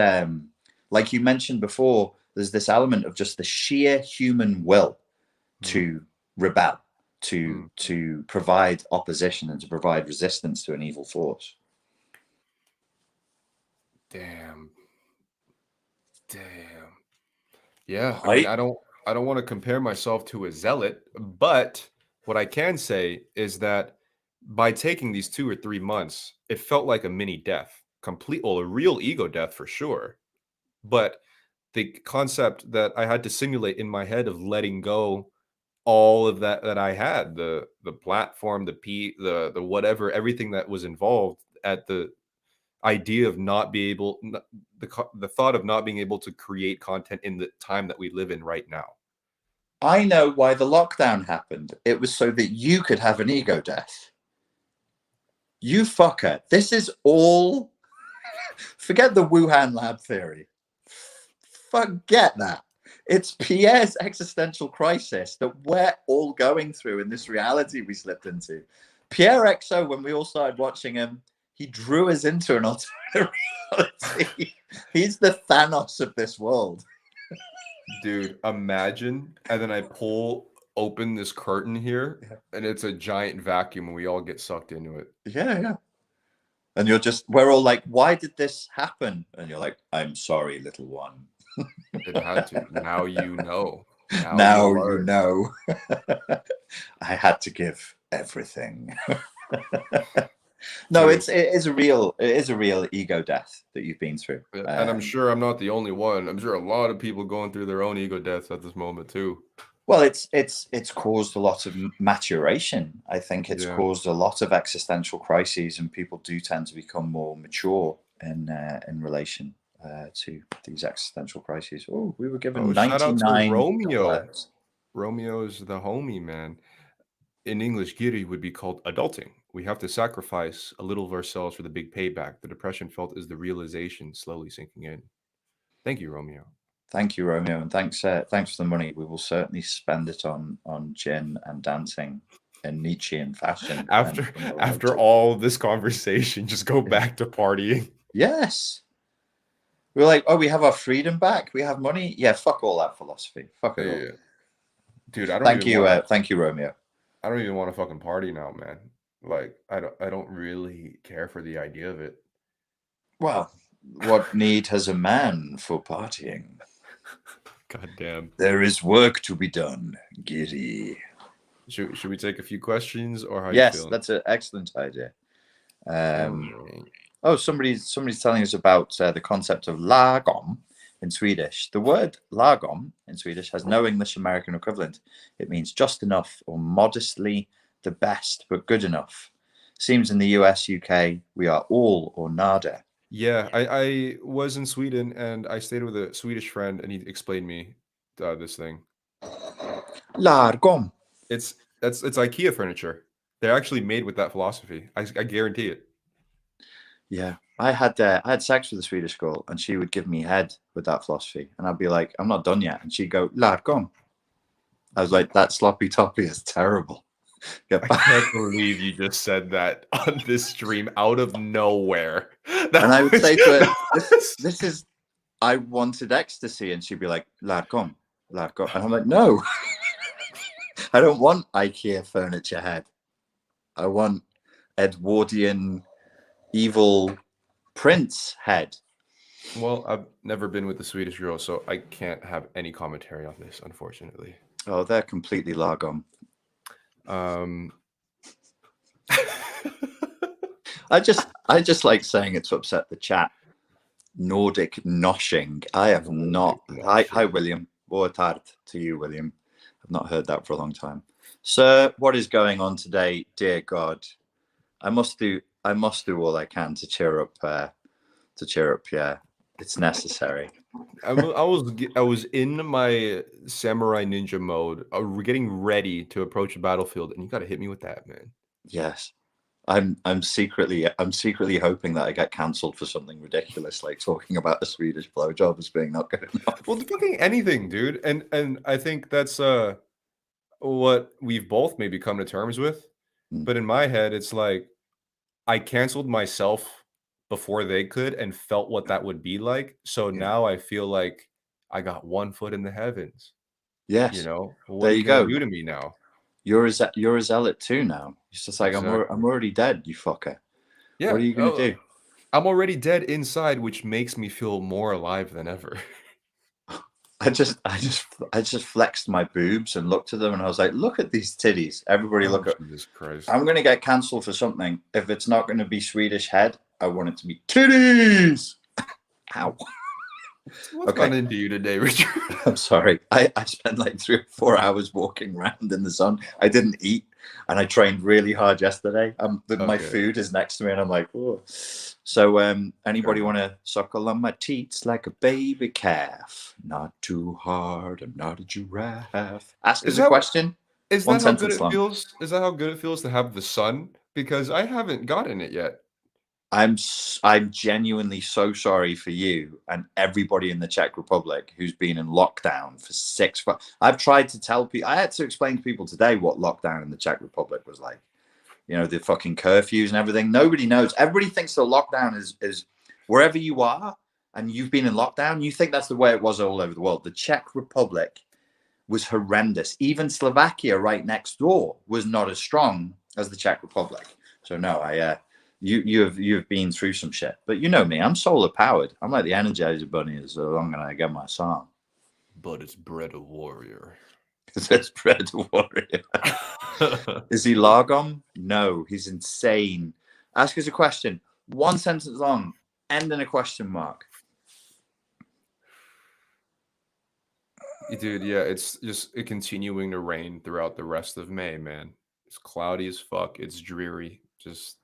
Speaker 3: like you mentioned before, there's this element of just the sheer human will to rebel, to provide opposition and to provide resistance to an evil force.
Speaker 2: Damn. Yeah, I mean, I don't want to compare myself to a zealot, but what I can say is that by taking these 2 or 3 months, it felt like a mini death, a real ego death for sure. But the concept that I had to simulate in my head of letting go all of that I had, the platform, the whatever, everything that was involved, at the idea of the thought of not being able to create content in the time that we live in right now.
Speaker 3: I know why the lockdown happened. It was so that you could have an ego death. You fucker. This is all... Forget the Wuhan lab theory. Forget that. It's Pierre's existential crisis that we're all going through in this reality we slipped into. Pierre XO, when we all started watching him, he drew us into an alternate reality. He's the Thanos of this world.
Speaker 2: Dude, imagine, and then I pull open this curtain here, and it's a giant vacuum, and we all get sucked into it.
Speaker 3: Yeah. And we're all like, why did this happen? And you're like, I'm sorry, little one.
Speaker 2: It had to. Now you know.
Speaker 3: Now you know. I had to give everything. No, it is a real ego death that you've been through.
Speaker 2: And I'm sure I'm not the only one. I'm sure a lot of people going through their own ego deaths at this moment too.
Speaker 3: Well, it's caused a lot of maturation. I think it's caused a lot of existential crises, and people do tend to become more mature in relation to these existential crises. Oh, we were given 99.
Speaker 2: Shout out to Romeo. Romeo is the homie, man. In English, giri would be called adulting, We have to sacrifice a little of ourselves for the big payback. The depression felt is the realization slowly sinking in. Thank you, Romeo.
Speaker 3: Thank you, Romeo, and thanks for the money. We will certainly spend it on gin and dancing in Nietzschean fashion.
Speaker 2: After all this conversation, just go back to partying.
Speaker 3: Yes. We're like, oh, we have our freedom back. We have money. Yeah, fuck all that philosophy. Fuck it all.
Speaker 2: Dude, I don't
Speaker 3: Thank you, Romeo.
Speaker 2: I don't even want to fucking party now, man. Like, I don't really care for the idea of it.
Speaker 3: Well, what need has a man for partying?
Speaker 2: God damn.
Speaker 3: There is work to be done, Giddy.
Speaker 2: Should we take a few questions, or how
Speaker 3: Yes,
Speaker 2: you feeling?
Speaker 3: that's an excellent idea.
Speaker 2: Okay.
Speaker 3: Somebody's telling us about the concept of lagom in Swedish. The word lagom in Swedish has no English American equivalent. It means just enough or modestly the best, but good enough. Seems in the US, UK, we are all or nada.
Speaker 2: Yeah, I was in Sweden and I stayed with a Swedish friend, and he explained me this thing.
Speaker 3: Lagom.
Speaker 2: It's IKEA furniture. They're actually made with that philosophy. I guarantee it.
Speaker 3: Yeah, I had sex with a Swedish girl, and she would give me head with that philosophy, and I'd be like, "I'm not done yet," and she'd go, "Lagom." I was like, "That sloppy toppy is terrible."
Speaker 2: I can't believe you just said that on this stream out of nowhere.
Speaker 3: And I would say to her, "This is, I wanted ecstasy," and she'd be like, "Lagom, lagom," and I'm like, "No, I don't want IKEA furniture head. I want Edwardian evil prince head."
Speaker 2: Well, I've never been with a Swedish girl, so I can't have any commentary on this, unfortunately.
Speaker 3: Oh, they're completely lagom. I just like saying it to upset the chat. Nordic noshing. I have not. Hi, William. Boa tarde to you, William. I've not heard that for a long time. Sir, what is going on today? Dear God, I must do all I can to cheer up. Yeah, it's necessary.
Speaker 2: I was in my samurai ninja mode, getting ready to approach a battlefield, and you got to hit me with that, man.
Speaker 3: Yes, I'm secretly hoping that I get cancelled for something ridiculous, like talking about a Swedish blowjob as being not good enough.
Speaker 2: Well, fucking anything, dude, and I think that's what we've both maybe come to terms with. But in my head, it's like I canceled myself before they could and felt what that would be like. So now I feel like I got one foot in the heavens.
Speaker 3: Yes,
Speaker 2: you know, what
Speaker 3: there
Speaker 2: are
Speaker 3: you
Speaker 2: gonna
Speaker 3: go.
Speaker 2: do to me now?
Speaker 3: You're a zealot too now. It's just like
Speaker 2: Exactly.
Speaker 3: I'm already dead, you fucker.
Speaker 2: Yeah.
Speaker 3: What are you gonna do?
Speaker 2: I'm already dead inside, which makes me feel more alive than ever.
Speaker 3: I just flexed my boobs and looked at them, and I was like, "Look at these titties! Everybody, look at."
Speaker 2: Jesus Christ!
Speaker 3: I'm gonna get cancelled for something. If it's not gonna be Swedish head, I want it to be titties. Ow.
Speaker 2: What's gone into you today, Richard?
Speaker 3: I'm sorry. I spent like 3 or 4 hours walking around in the sun. I didn't eat, and I trained really hard yesterday. My food is next to me, and I'm like, oh. So, anybody want to suckle on my teats like a baby calf? Not too hard. I'm not a giraffe. Ask us a question.
Speaker 2: Is that how good it feels? Is that how good it feels to have the sun? Because I haven't gotten it yet.
Speaker 3: I'm genuinely so sorry for you and everybody in the Czech Republic who's been in lockdown for 6 months. I've tried to tell people. I had to explain to people today what lockdown in the Czech Republic was like. You know, the fucking curfews and everything. Nobody knows. Everybody thinks the lockdown is wherever you are and you've been in lockdown. You think that's the way it was all over the world. The Czech Republic was horrendous. Even Slovakia, right next door, was not as strong as the Czech Republic. So no, you've been through some shit. But you know me, I'm solar powered. I'm like the Energizer Bunny as long as I get my song.
Speaker 2: But it's bred a warrior.
Speaker 3: It's bred a warrior. Is he lagom? No, he's insane. Ask us a question. 1 sentence long. End in a question mark.
Speaker 2: Dude, yeah, it's just continuing to rain throughout the rest of May, man. It's cloudy as fuck. It's dreary. Just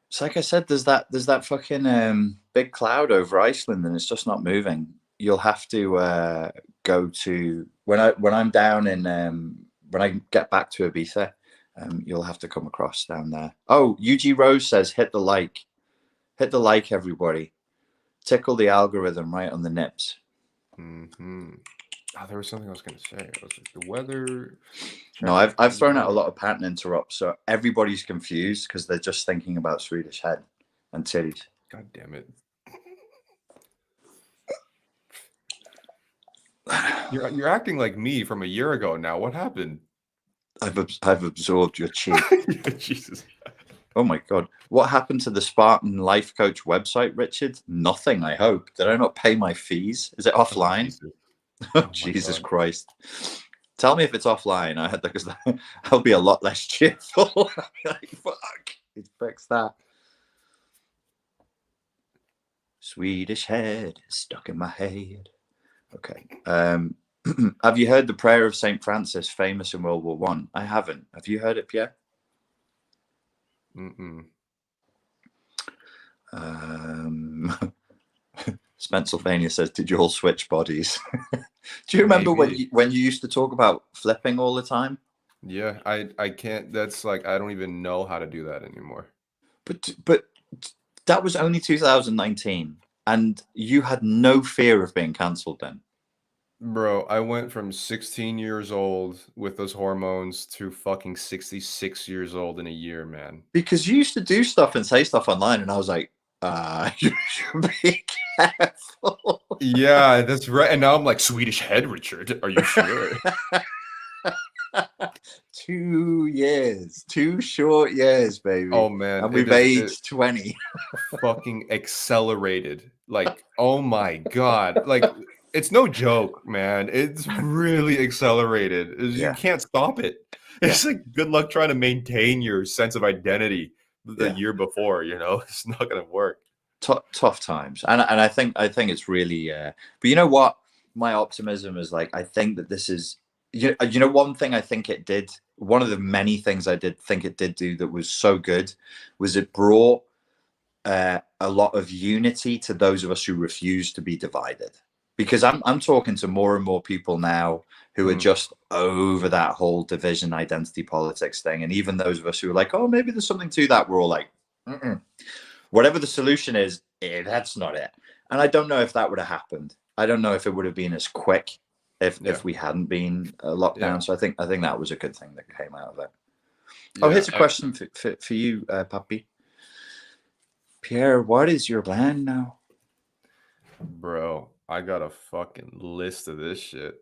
Speaker 3: it's like I said, there's that fucking big cloud over Iceland, and it's just not moving. You'll have to go to when I'm down in when I get back to Ibiza, you'll have to come across down there. Oh, UG Rose says, hit the like, everybody. Tickle the algorithm right on the nips.
Speaker 2: Mm-hmm. Oh, there was something I was going to say. I was like, the weather.
Speaker 3: No, I've thrown out a lot of pattern interrupts, so everybody's confused because they're just thinking about Swedish head and titties.
Speaker 2: God damn it. You're acting like me from a year ago now. What happened?
Speaker 3: I've absorbed your cheek.
Speaker 2: Jesus.
Speaker 3: Oh my God. What happened to the Spartan Life Coach website, Richard? Nothing, I hope. Did I not pay my fees? Is it offline?
Speaker 2: Oh,
Speaker 3: Jesus Christ. Tell me if it's offline. I had that because I'll be a lot less cheerful. Like, fuck. It fixed that. Swedish head stuck in my head. Okay. Have you heard the prayer of St. Francis, famous in World War I? I haven't. Have you heard it, Pierre?
Speaker 2: Mm-mm.
Speaker 3: Spennsylvania says, did you all switch bodies? Do you remember when you used to talk about flipping all the time?
Speaker 2: Yeah, I can't. That's like, I don't even know how to do that anymore.
Speaker 3: But that was only 2019, and you had no fear of being cancelled then.
Speaker 2: Bro, I went from 16 years old with those hormones to fucking 66 years old in a year, man.
Speaker 3: Because you used to do stuff and say stuff online, and I was like, you should be careful.
Speaker 2: Yeah, that's right. And now I'm like, Swedish head, Richard. Are you sure?
Speaker 3: 2 years, 2 short years, baby.
Speaker 2: Oh man,
Speaker 3: and we've aged 20.
Speaker 2: Fucking accelerated. Like, oh my God. Like, it's no joke, man. It's really accelerated. You can't stop it. It's like good luck trying to maintain your sense of identity the year before, you know? It's not gonna work.
Speaker 3: Tough times. And I think it's really but you know what? My optimism is like, I think that this is, you know, one thing I think it did, one of the many things I did think it did do that was so good was it brought a lot of unity to those of us who refuse to be divided. Because I'm talking to more and more people now who are just over that whole division identity politics thing. And even those of us who are like, oh, maybe there's something to that, we're all like, whatever the solution is, that's not it. And I don't know if that would have happened. I don't know if it would have been as quick if we hadn't been locked down. So I think that was a good thing that came out of it. Oh, here's a question for you, Papi. Pierre, what is your plan now?
Speaker 2: Bro, I got a fucking list of this shit.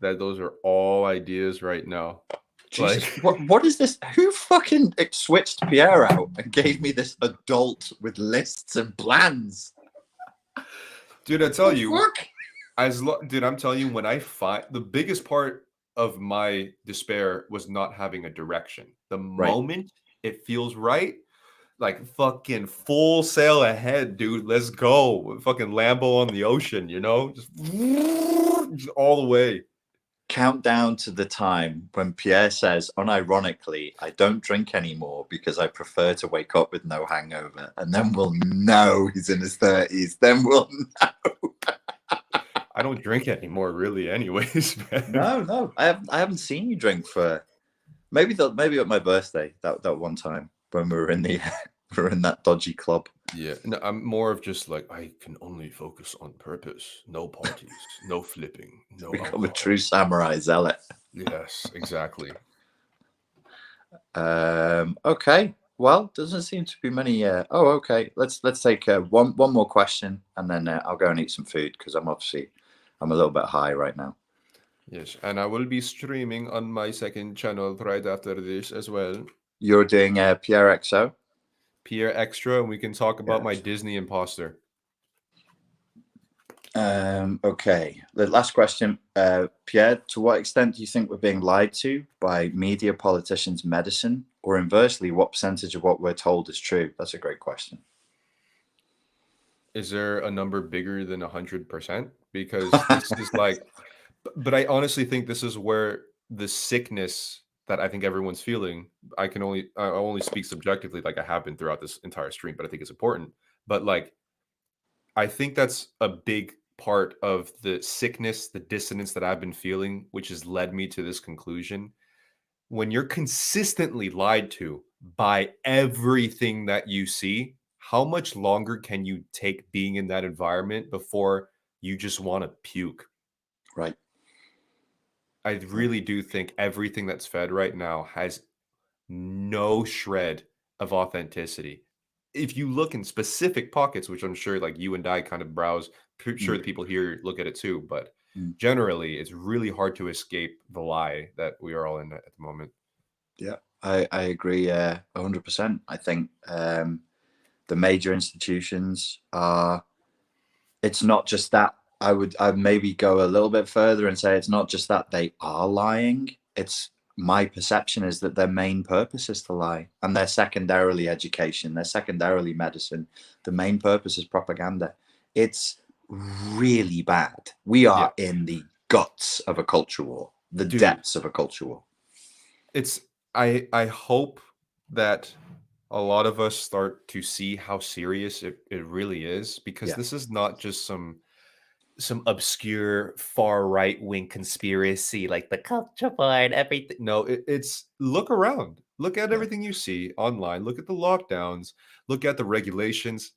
Speaker 2: Those are all ideas right now.
Speaker 3: Jesus, what is this? Who fucking switched Pierre out and gave me this adult with lists and plans?
Speaker 2: Dude, I tell you, dude, I'm telling you, when I find the biggest part of my despair was not having a direction. The moment it feels right, like fucking full sail ahead, dude. Let's go. Fucking Lambo on the ocean, you know? Just all the way.
Speaker 3: Countdown to the time when Pierre says, unironically, I don't drink anymore because I prefer to wake up with no hangover. And then we'll know he's in his 30s. Then we'll know.
Speaker 2: I don't drink anymore, really, anyways, man.
Speaker 3: No. I haven't seen you drink for maybe at my birthday, that one time when we were in that dodgy club.
Speaker 2: Yeah, no, I'm more of just like, I can only focus on purpose. No parties, no flipping, no
Speaker 3: Become
Speaker 2: alcohol.
Speaker 3: a true samurai zealot.
Speaker 2: Yes, exactly.
Speaker 3: Okay. Well, doesn't seem to be many. Okay. Let's take one more question, and then I'll go and eat some food because I'm a little bit high right now.
Speaker 2: Yes, and I will be streaming on my second channel right after this as well.
Speaker 3: You're doing Pierre XO?
Speaker 2: Pierre Extra, and we can talk about my Disney imposter.
Speaker 3: Okay. The last question, Pierre, to what extent do you think we're being lied to by media, politicians, medicine, or inversely, what percentage of what we're told is true? That's a great question.
Speaker 2: Is there a number bigger than 100%? Because this is like, but I honestly think this is where the sickness that I think everyone's feeling, I only speak subjectively, like I have been throughout this entire stream, but I think it's important. But like, I think that's a big part of the sickness, the dissonance that I've been feeling, which has led me to this conclusion. when you're consistently lied to by everything that you see, how much longer can you take being in that environment before you just want to puke?
Speaker 3: Right.
Speaker 2: I really do think everything that's fed right now has no shred of authenticity. If you look in specific pockets, which I'm sure like you and I kind of browse, sure the people here look at it too, but generally it's really hard to escape the lie that we are all in at the moment.
Speaker 3: Yeah, I agree 100%. I think the major institutions are, it's not just that. I'd maybe go a little bit further and say it's not just that they are lying. It's my perception is that their main purpose is to lie, and they're secondarily education, they're secondarily medicine. The main purpose is propaganda. It's really bad. We are in the guts of a culture war, the depths of a culture war.
Speaker 2: It's I hope that a lot of us start to see how serious it really is, because this is not just some obscure far right wing conspiracy like the culture board, everything. No, it's look around, look at everything you see online, look at the lockdowns, look at the regulations.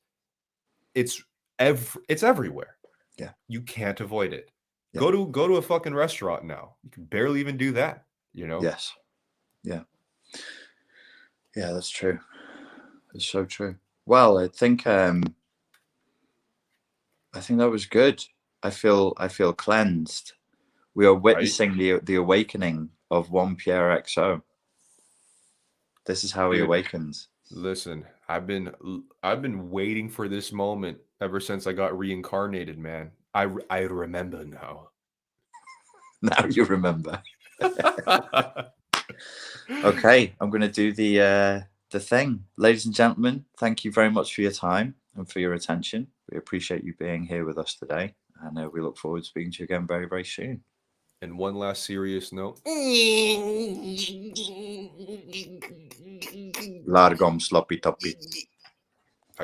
Speaker 2: It's everywhere.
Speaker 3: Yeah,
Speaker 2: you can't avoid it. Go to a fucking restaurant now. You can barely even do that.
Speaker 3: Yes. Yeah, that's true. It's so true. Well, I think that was good. I feel cleansed. We are witnessing the awakening of one Pierre XO. This is how he awakens.
Speaker 2: Listen, I've been waiting for this moment ever since I got reincarnated, man. I remember now.
Speaker 3: Now you remember. Okay, I'm going to do the thing. Ladies and gentlemen, thank you very much for your time and for your attention. We appreciate you being here with us today, and we look forward to speaking to you again very, very soon.
Speaker 2: And one last serious note.
Speaker 3: Largom sloppy toppy.